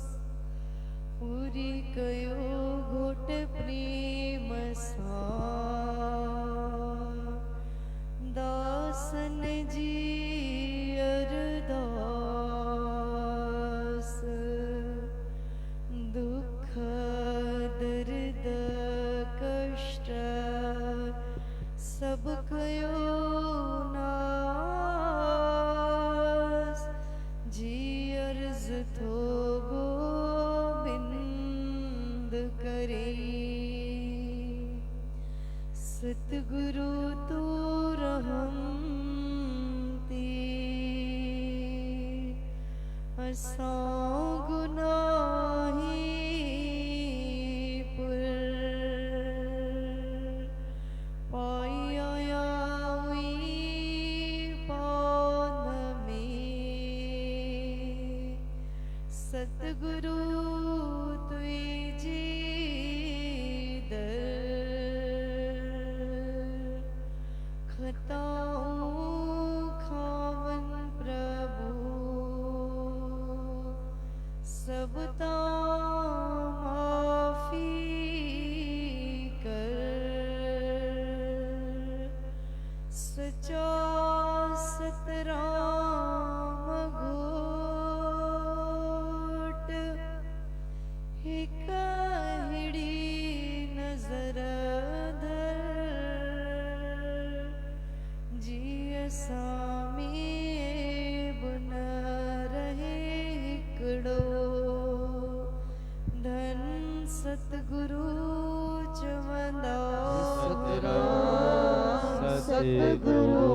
पूरी कयो घोट प्रेम सा दासन जी अरदास दुख दर्द कष्ट सब कयो नास जी अर्ज थो गोबिंद करे सतगुरु तो रहमती असां गुनाही पुर पाया पान में सतगुरु तुझी खताऊं खावन प्रभु सब माफी कर सचा सतराम घोट एक हिड़ी नजर सामी बुन रहे हिकड़ो धन सतगुरु चवंदा सतगुरु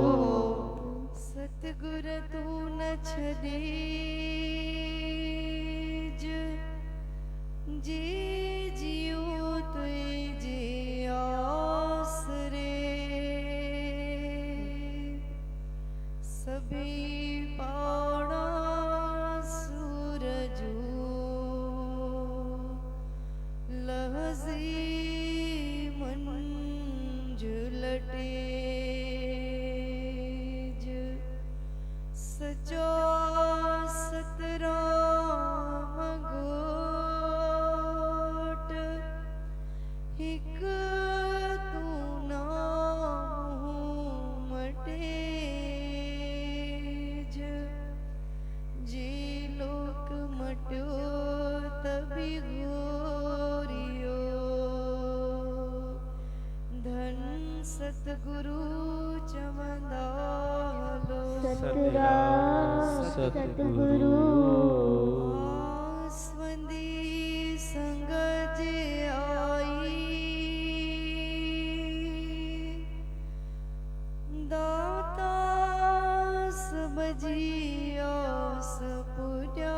सतगुर तू न छदीज जी जियो तुझे आसरे सभी पाड़ा सूरजो लहजी मंजुलटे सचा सतराम घोट हिक तू नाम मटे जी लोक मट्यो तभी गोरियो धन सतगुरु चवंदा सतगुरु आसवंदी संग जे आई दाता सब जी आस पुजा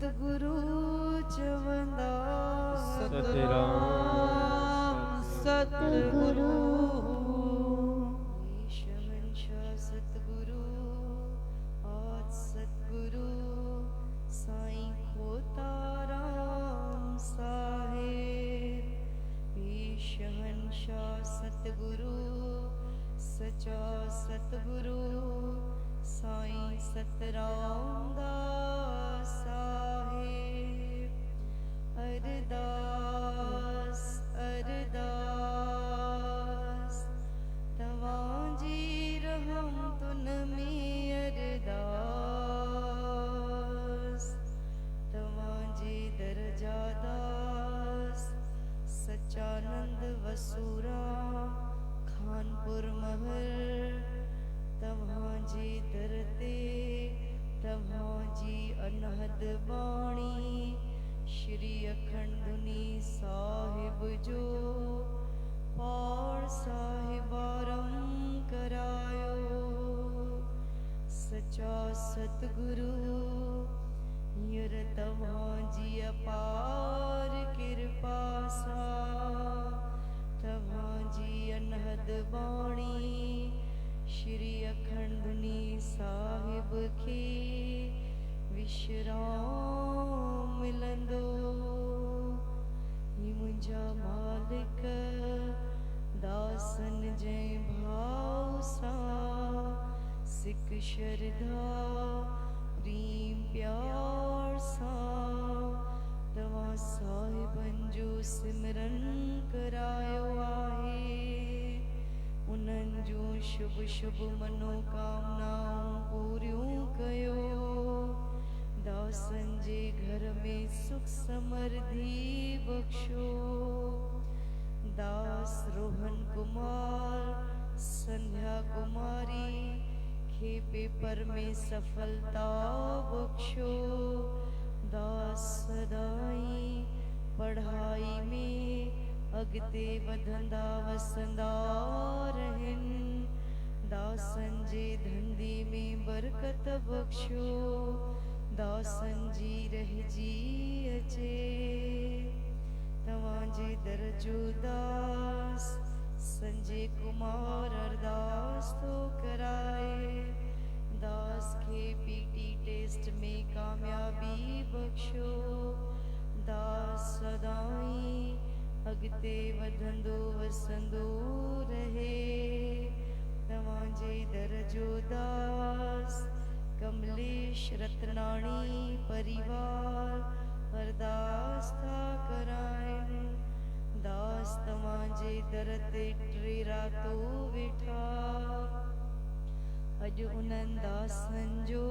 सतगुरु चवंदा सतराम सतगुरु शहंशाह सतगुरु आद सतगुरु साईं खोताराम साहेब शहंशाह सतगुरु सचा सतगुरु साईं सतराम दास साहेब अरदास अरदास तवांजी रहम तुन में अरदास तवांजी दरजादास सच्चानंद वसूरा खानपुर महल तव्हांजी दरते तव्हांजी अनहद बाणी श्री अखंडुनी साहिब जो पार साहिबारम करायो सचा सतगुरु हींअर तव्हांजी अपार कृपा सां तव्हांजी अनहद बाणी श्री अखंडुनी साहिब खे विश्राम मिलंदो ही मुंहिंजा मालिक दासन जे भाव सां सिक श्रद्धा प्रेम प्यार सां तव्हां साहिबनि जो सिमरन करायो आहे उन्हनि जूं शुभ शुभ मनोकामनाऊं पूरियूं कयो दासन जे घर में सुख समृद्धि बख्शो दास रोहन कुमार संध्या कुमारी खे पेपर में सफलता बख्शो दास सदाई पढ़ाई में अगते वधंदा वसंदा रहनि दासन जे धंधे में बरकत बख्शो दासन जी रहजी अचे तव्हांजे दर जो दास संजय कुमार अरदास तो कराए दास खे पीटी टेस्ट में कामयाबी बख्शो दास सदाई अगते वधंदो वसंदो रहे तव्हांजे दर जो दास कमलेश रत्नाणी परिवार अरदास था कराइनि दास तव्हांजे दर ते टे रातो वेठा अॼु उन्हनि दासनि जो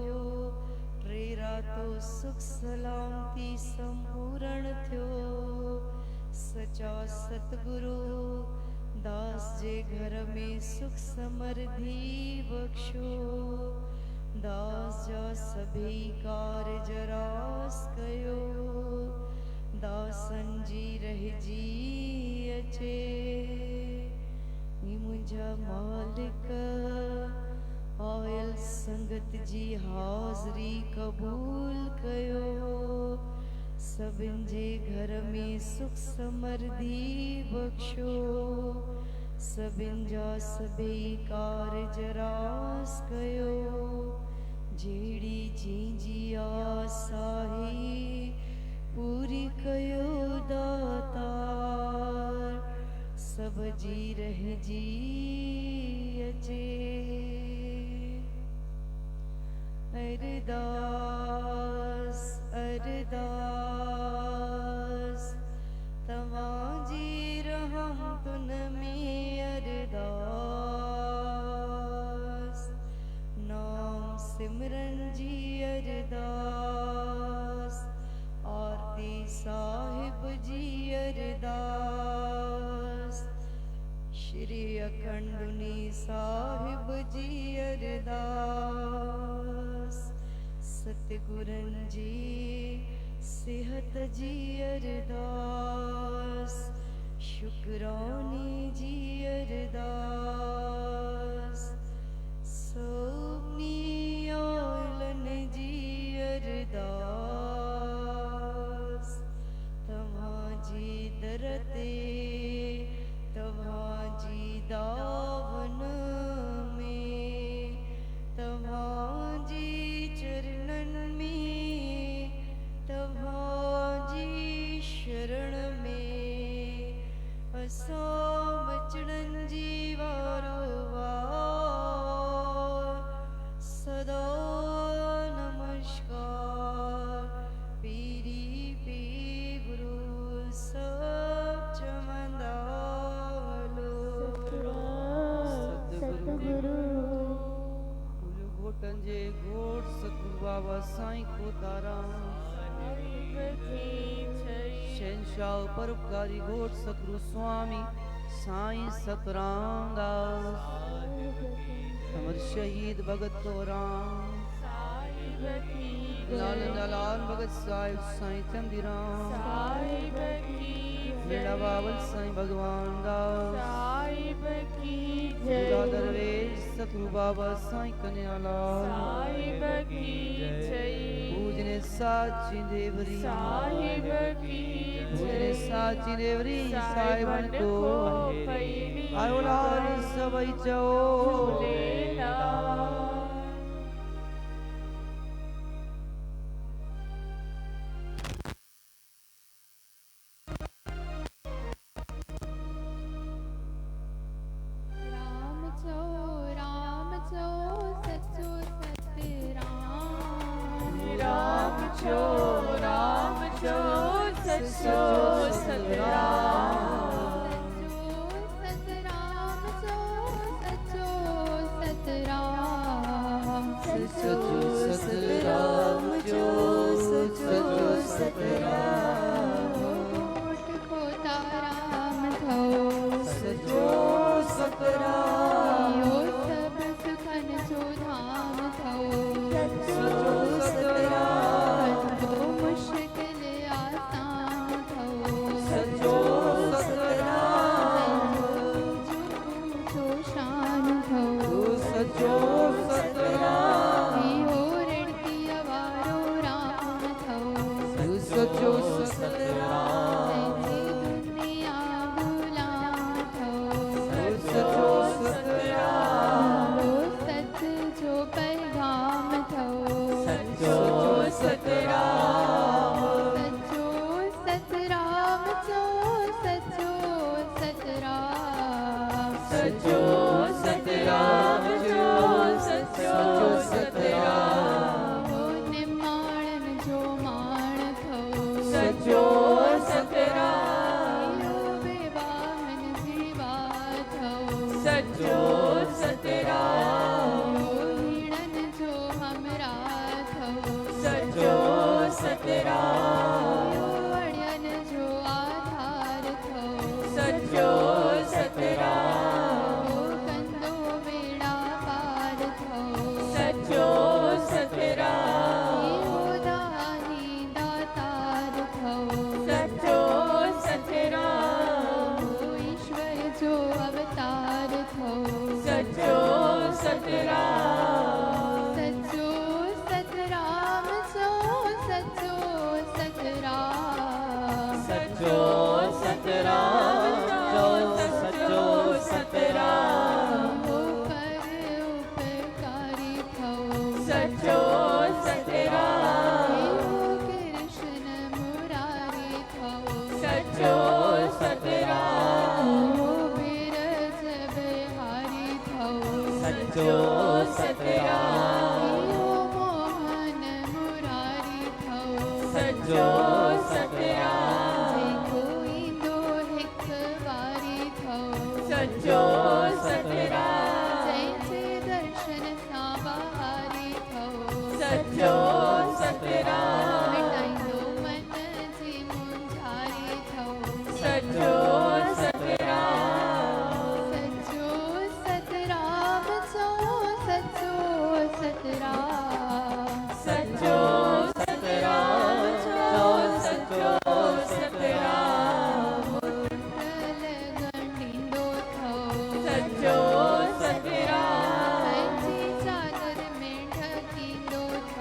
टे रातो सुख सलामती संपूर्ण थियो सचा सतगुरु दास जे घर में सुख समृद्धि बख्शो दास जा सभी कार्य रास कयो दासन जी रहजी अचे मुंहिंजा मालिक आयल संगत जी हाज़री कबूल कयो सभिनि जे घर में सुख समृद्धि बख्शो सभिनि जा सभई कार्य रास कयो जहिड़ी जंहिंजी आस आहे पूरी कयो दातार सब जी रहजी अचे अरदास अरदास तव्हांजी रहम तुन में अरदास नाम सिमरन जी अरदास आरती साहिब जी अरदास श्री अखंडुनी साहिब जी अरदास सतगुरन जी सेहत जी अरदास शुक्रानी जी अरदास सोनी आलन जी अरदास बसो बचड़न जीवारो सदा नमस्कार पीरी पी गुरु सब चमंदालो सतगुरु घोटन जे घोट सतगुरु बाबा साईं को तारा शहंशाह परोपकारी घोट सतगुरु स्वामी साईं सतराम दास अमर शहीद भगत तोराम लाल लाल भगत साहिब साईं चंदीराम मेरा बाबल साईं भगवान दास पूरा दरवेश सतगुरु बाबा साईं कन्यालाल पूजने साची देवरी पूजने साची देवरी साहिबन को आयो लाल सबई चो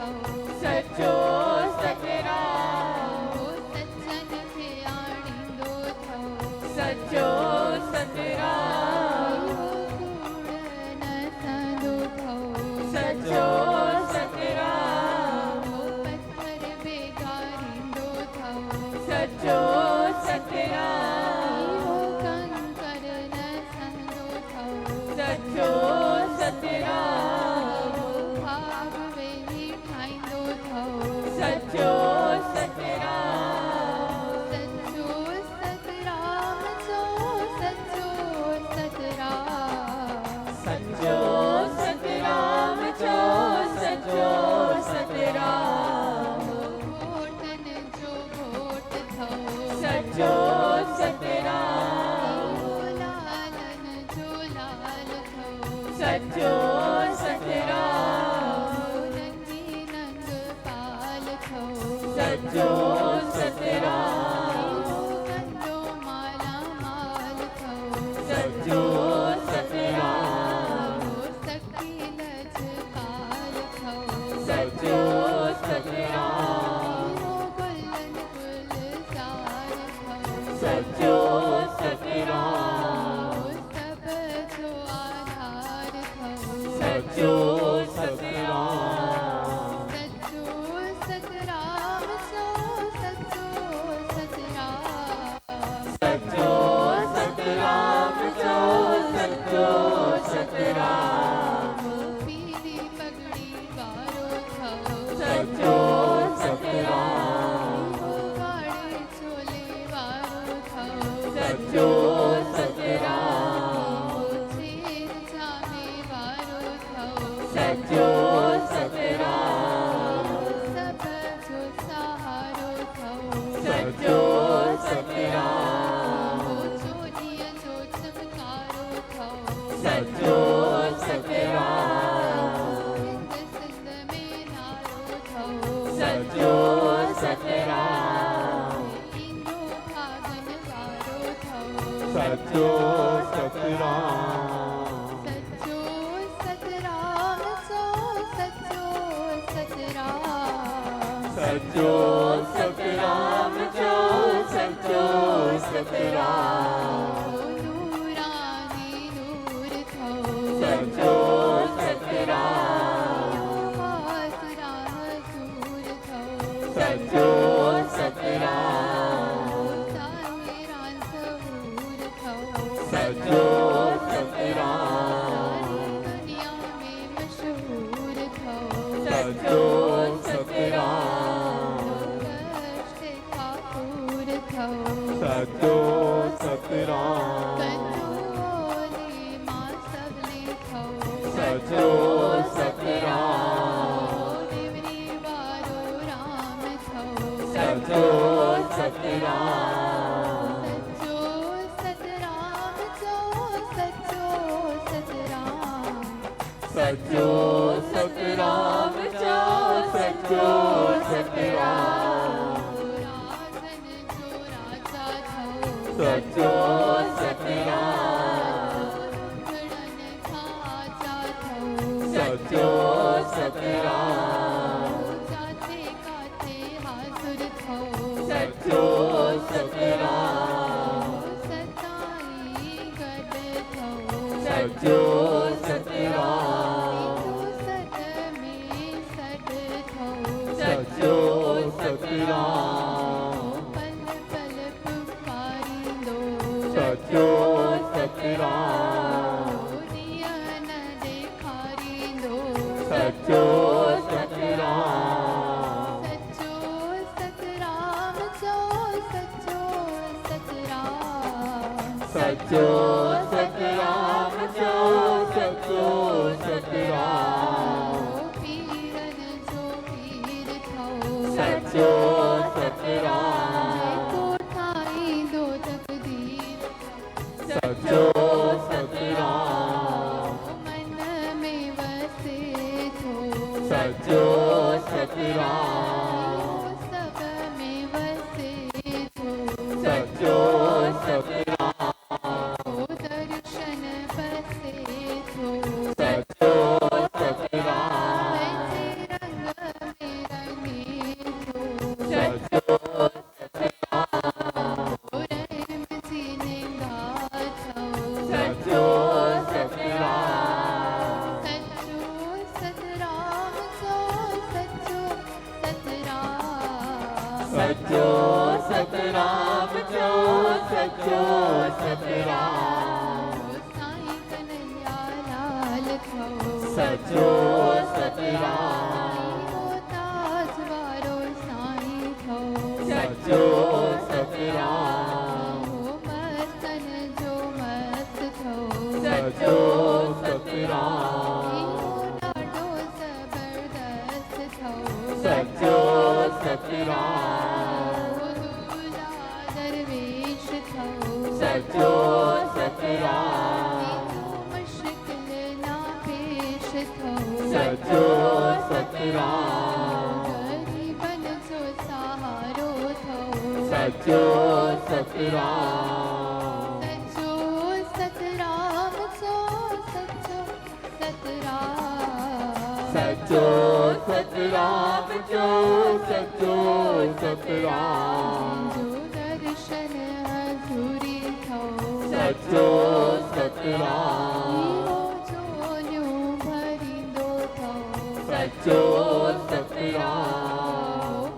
Oh सचो सतराम कंजो माला माल थो सचो सतराम सखी लजपाल थो सचो सतराम गुलन गुलजार थो सचो सतराम सब जो आधार थो सचो सतराम सचो सतराम सो सचो सतराम सचो सतराम जो सचो सतराम पीली पगड़ी वारो थो सचो सतराम काड़े चोले वारो थो सचो सतराम छेद जामे वारो थो सचो सतराम सब जो सहारो थो सचो सतराम चोलिया जो चमकारो थो सचो सतराम सिंध सिंध में नारो थो सचो सतराम इंदो भागन वारो थो सचो सतराम सचो सतराम सो सचो सतराम सचो सतराम जो सचो सतराम नूरानी नूर थो सचो सतराम आसरा हजूर थो सचो सतराम साहिरान सहूर थो सचो सतराम दुनिया में मशहूर थो सचो सतराम कष्ट ठाकुर थो सचो सतराम कंजोली मां सबली थो सचो सतराम देवरी वारो राम थो सचो सतराम सचो सतराम सो सचो सतराम सचो सतराम जो सचो सतराम राजन जो राजा थो सचो सतराम रुखड़न खाजा थो सचो सतराम जाते काते हाजुर थो सचो सतराम सताई गड थो सचो सतराम सत में सड थो सचो सतराम पल पल पुकारींदो सचो सतराम दिया न देखारींदो सचो सतराम सचो सतराम सो सचो सतराम सचो सतराम जो सचो सतराम पीरन जो पीर थो सचो सतराम कोठाई दो तकदीर सचो सतराम मन में वसे थो सचो सतराम सब में वसे थो सचो सतराम दर्शन बसे थो सचो सतराम ऐसे रंग में रंगे थो सचो रहम सीने गा थो सचो सतराम सचो सतराम सो सचो सतराम सचो सतराम जो सचो सतराम साईं कन्हैया लाल थो सचो सतराम ताज वारो साईं थो सचो सतराम मस्तन जो मस्त थो सचो सतराम ॾाढो ज़बरदस्त थो सचो सतराम दूल्हा दरवेश थो सचो सतराम मुश्किल ना पेश थो सचो सतराम गरीबन जो सा सचो सतराम सचो सतराम सो सचो सतराम सचो सतराम जो सचो सतराम जो दर्शन हजूरी थो सचो सतराम जोन्यू भरींदो थो सचो सतराम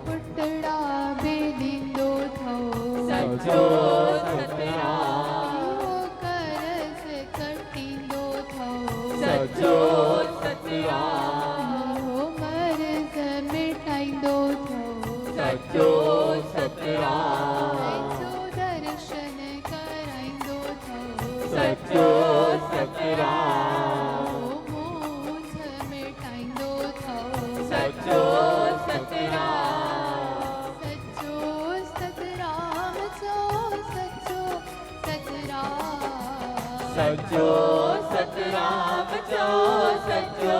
पुटड़ा बेदींदो थो सचो सतराम करस कटींदो थो सचो सतराम मर्ज़ मिटाईंदो थो सचो सतराम जो दर्शन कराईंदो थो सचो सतराम मूंझ मिटाईंदो थो सचो सतराम सचो सतराम जो सचो सतराम सचो सतराम जो सचो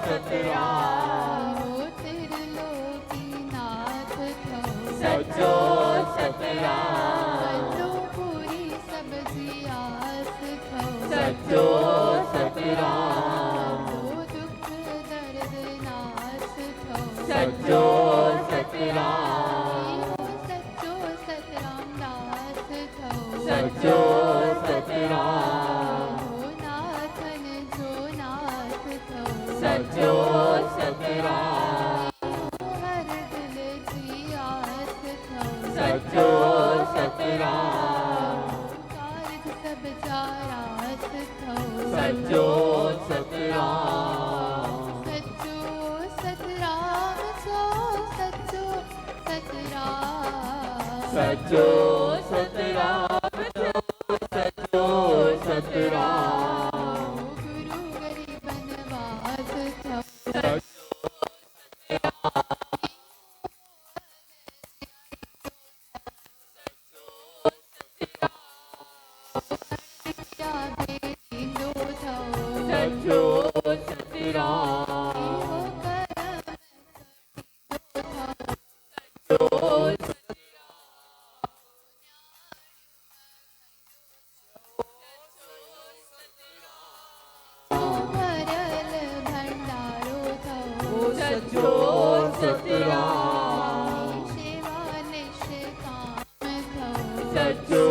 सतराम त्रिलोकीनाथ थो सचो सतराम सचो पूरी सब्जी आस थो सचो सतराम दुख दर्द नाश थो सचो सतराम सचो सतराम दास थो सचो सतराम नाथन जो नाथ थो सचो सतराम हर दिल जी आस थो सचो सतराम कारज सब चारास थो सचो सतराम सचो सतराम सो सचो सतराम सचो सतराम जो सचो सतराम गुरु गरीब नवाज थो क्या बेदींदो थो सचो सतराम भरल भंडारो थो सचो सतराम सेवा निष्काम थो सचो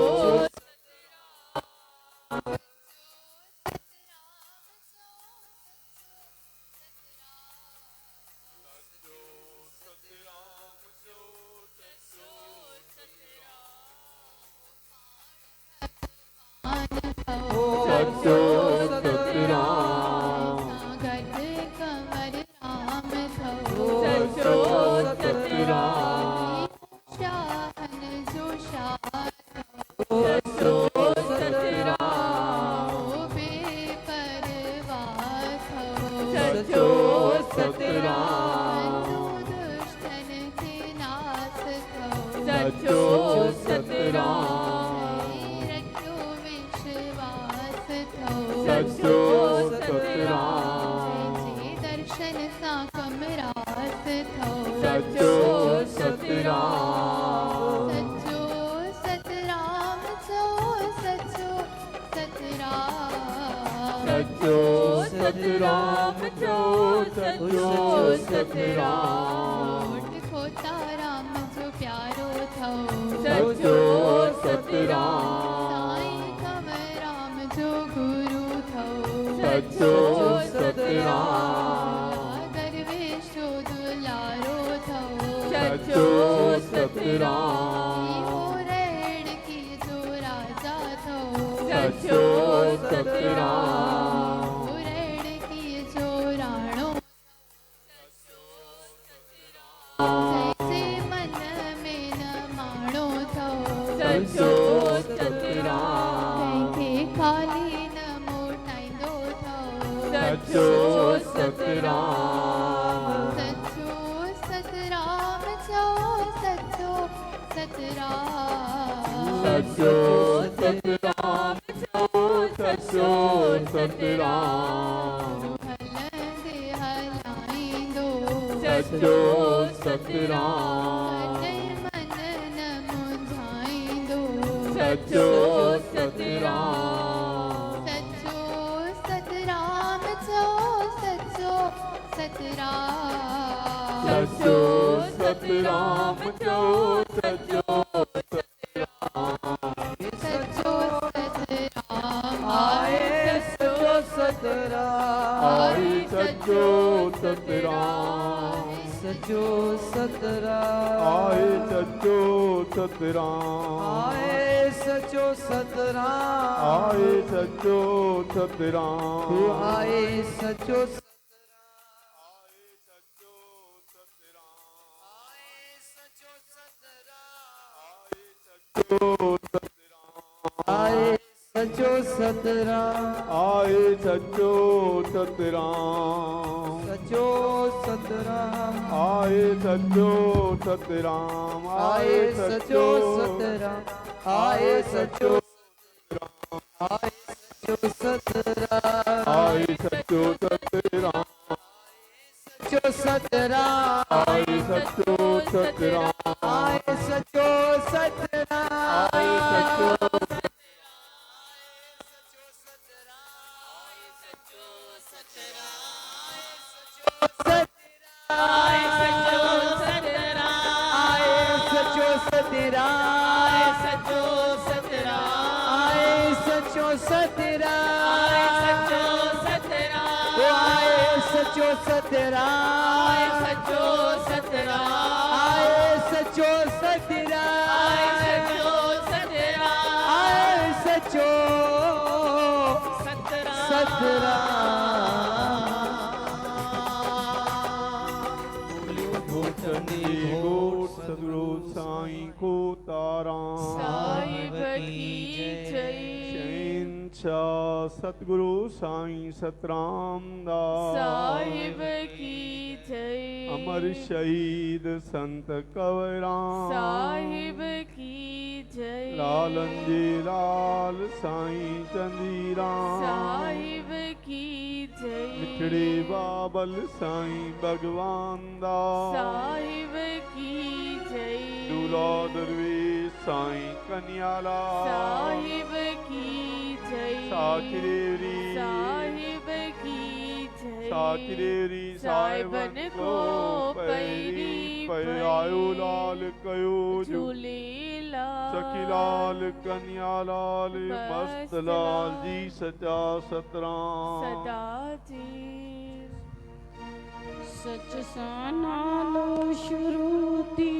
सचो सतराम गद कमर राम थो सचो सतराम शाहन जो शाह सचो सतराम बेपरवाह थो सचो सतराम दुष्टन के नाश थो सचो सतराम रखो विश्वास थो सचो सतराम जे दर्शन सा कमरास थो सचो सतराम सचो सतराम सो सचो सतराम सचो सतराम जो सचो सतराम कोट खोता राम जो प्यारो थो सचो सतराम साईं कमर राम जो गुरु थो सचो सतराम दरवेश जो दुलारो थो सचो सतराम रेड़ की जो राजा थो सचो सतराम रेड़ की जो राणो जैसे मन में न माणो थो सचो सतराम के खाली न मोटाईंदो थो सचो सतराम सचो सतराम जो सचो सतराम सचो सतराम जो सचो सतराम हलंदे हलाईंदो सचो सतराम अजय मन न मुंझा सचो सतराम सचो सतराम जो सचो सतराम सचो सतराम जो सचो सचो सतराम आए सचो सतराम आए सचो सतराम सचो सतराम आए सचो सतराम आए सचो सतराम आए सचो सतराम तू आए सचो आए सचो सतराम आए सचो सतराम सचो सतराम आए सचो सतराम आए सचो सतराम आए सचो आए सचो सतराम आए सचो सतराम सचो सतराम आए सचो सतराम आए सचो सतराम आए सचो आए सचो सतराम आए सचो सतराम आए सचो सतराम आए सचो सतराम आए सचो सतराम आए सचो सतराम आए सचो सतराम आए सचो सतराम आए सचो सतराम आए सचो सतराम सतगुरु साईं को ताराम साहिब की जय शहंशाह सतगुरु साईं सतराम दास साहिब की जय अमर शहीद संत कंवराम साहिब की जय लालन जी लाल साईं चंदीराम साहिब की जय मिठड़े बाबल साईं भगवान दास साहिब की जय दूल्हा दरवेश साईं कन्याला साहिब की जय साखिरेरी साहिब की जय साखिरेरी साहिबन को पैरी पैरी आयो लाल कयो जो झूले सखी लाल कन्या लाल मस्त लाल जी सचा सतराम सदा जी सच सानालो शुरुती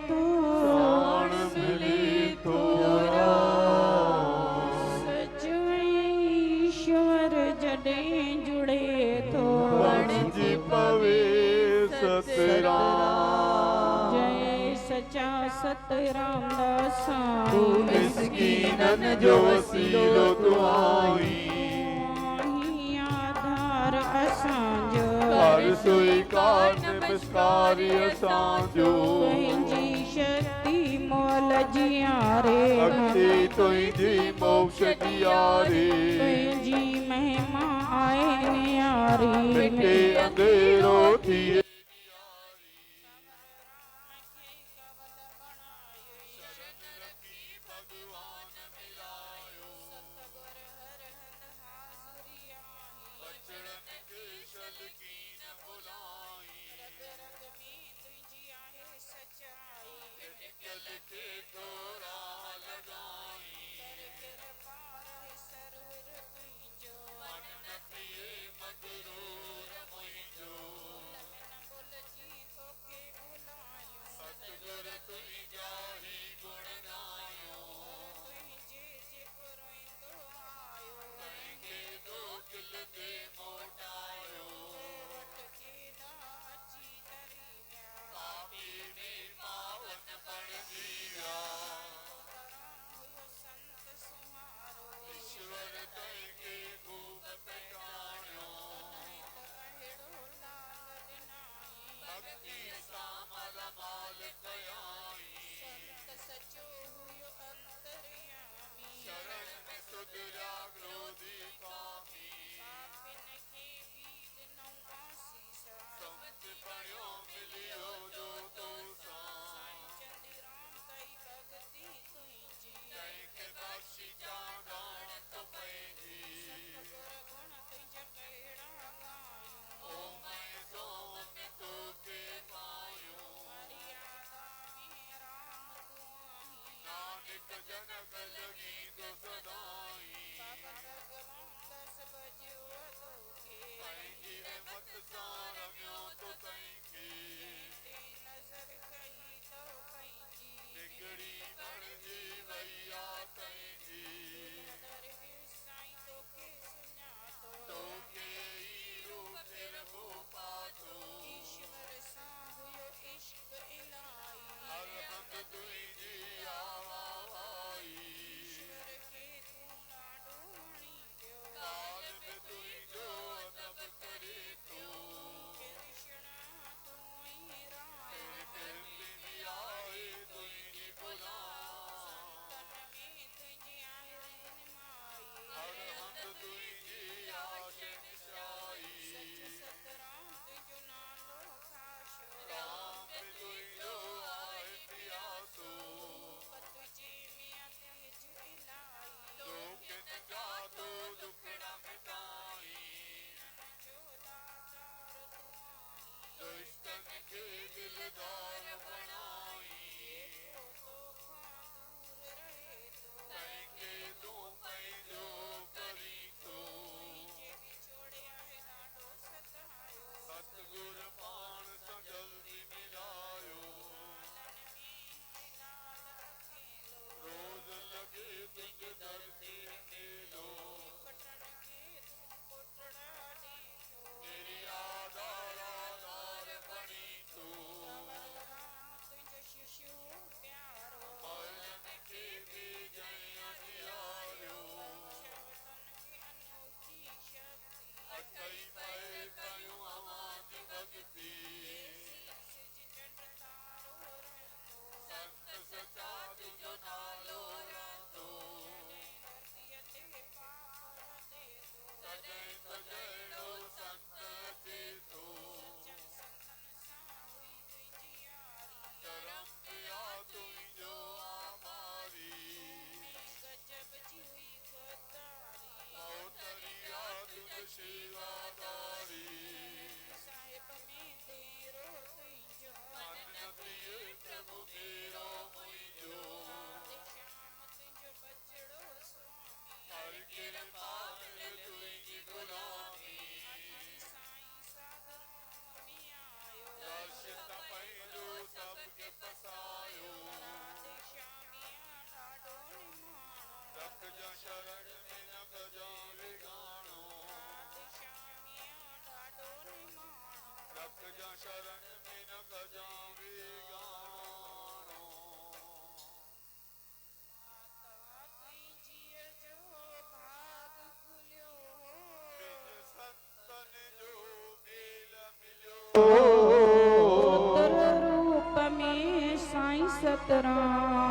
तो प्राण मिले थोरा सच ईश्वर जडे जुड़े तो जी पवे सतराम जय सचा सतराम दासा तू मिस्कीनन जो सीलो तुआई आधार असांजो हर सोई का नमस्कारी असांजो पंहिंजी शक्ति मोल जियारे अक्षे तुझी मोक्ष दियारे पंहिंजी महिमा आहे न्यारी मिटे अंधेरो थिए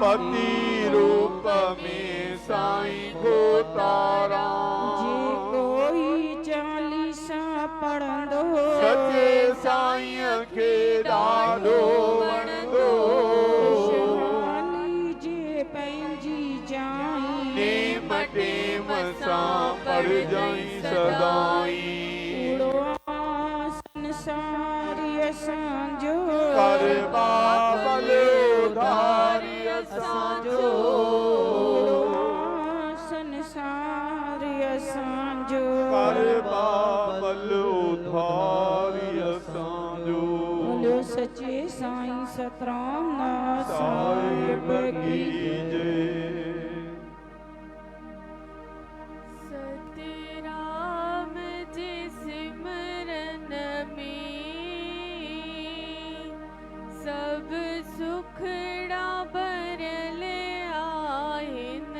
पति रूप में साईं को तारा जे कोई चालीसा पढ़ंदो सचे साईं खे ॾाढो वणंदो खुशहाली जे पंहिंजी जाई नेम टेम सां पढ़जाई सदाई संसारी असांजो कर बाबल उधारी असांजो संसारी असांजो कर बाबल उधारी असांजो बोलो सच्चे साईं सतराम दास साहिब की जय। सतराम जे सिमरन में सब सुखड़ा भरल आहिन।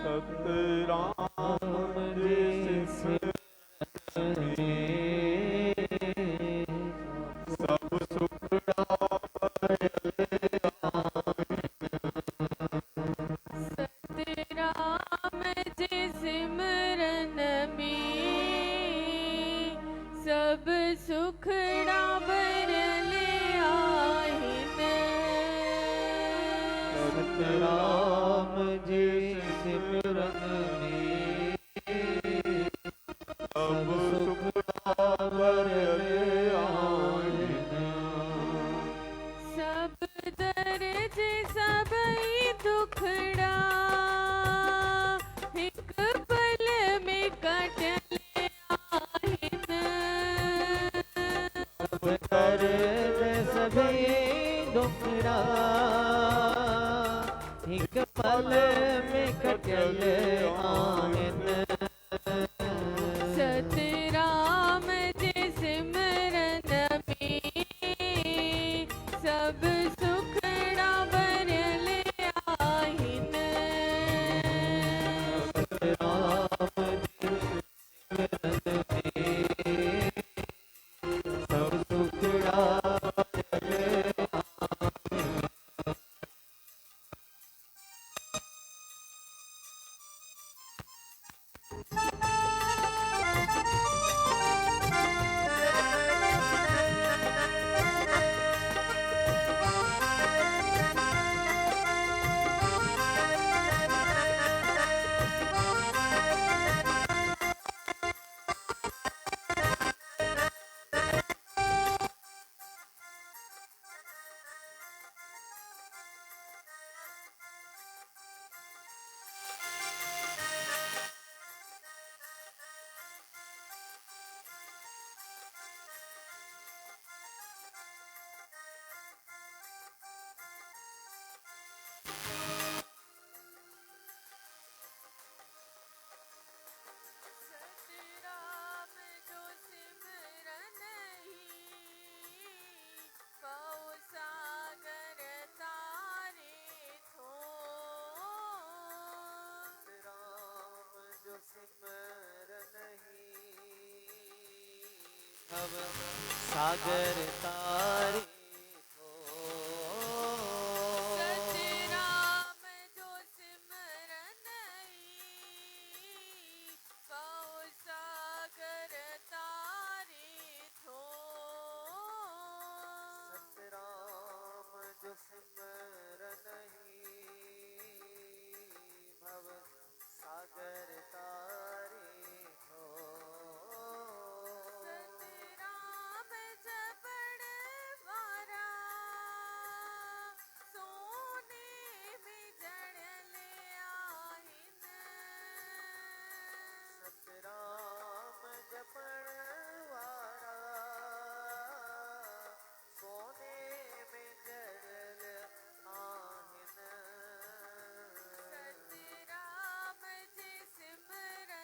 सतराम जे सिमरन में सब सुखड़ा सतराम जे सिमरन में सब सुखड़ा भरल आहिन। सतराम जे सिमरन में सब सुखड़ा भरल आहिन। सब दर्द सबई दुखड़ा हिक पल में कटल आहिन। सब दर्द सभी दुखड़ा हिक पल में कटल आहिन। सतराम जे सिमरन में सब सुखड़ा भरल आहिन। सतराम जे सिमरन में सब सुखड़ा भरल सतराम जो सिमरन ही पाओ सागर तारे थो। राम जो सिमरन ही भव सागर तारे थो। सतराम जो सिमरन ही पाओ सागर तारे थो। सतराम जो सिमरन ही भव सागर तारे थो। सतराम जपण वारा सोने में जड़ल आहिन। सतराम जपण वारा सोने में जड़ल आहिन। सतराम जे सिमरन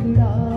दुखड़ा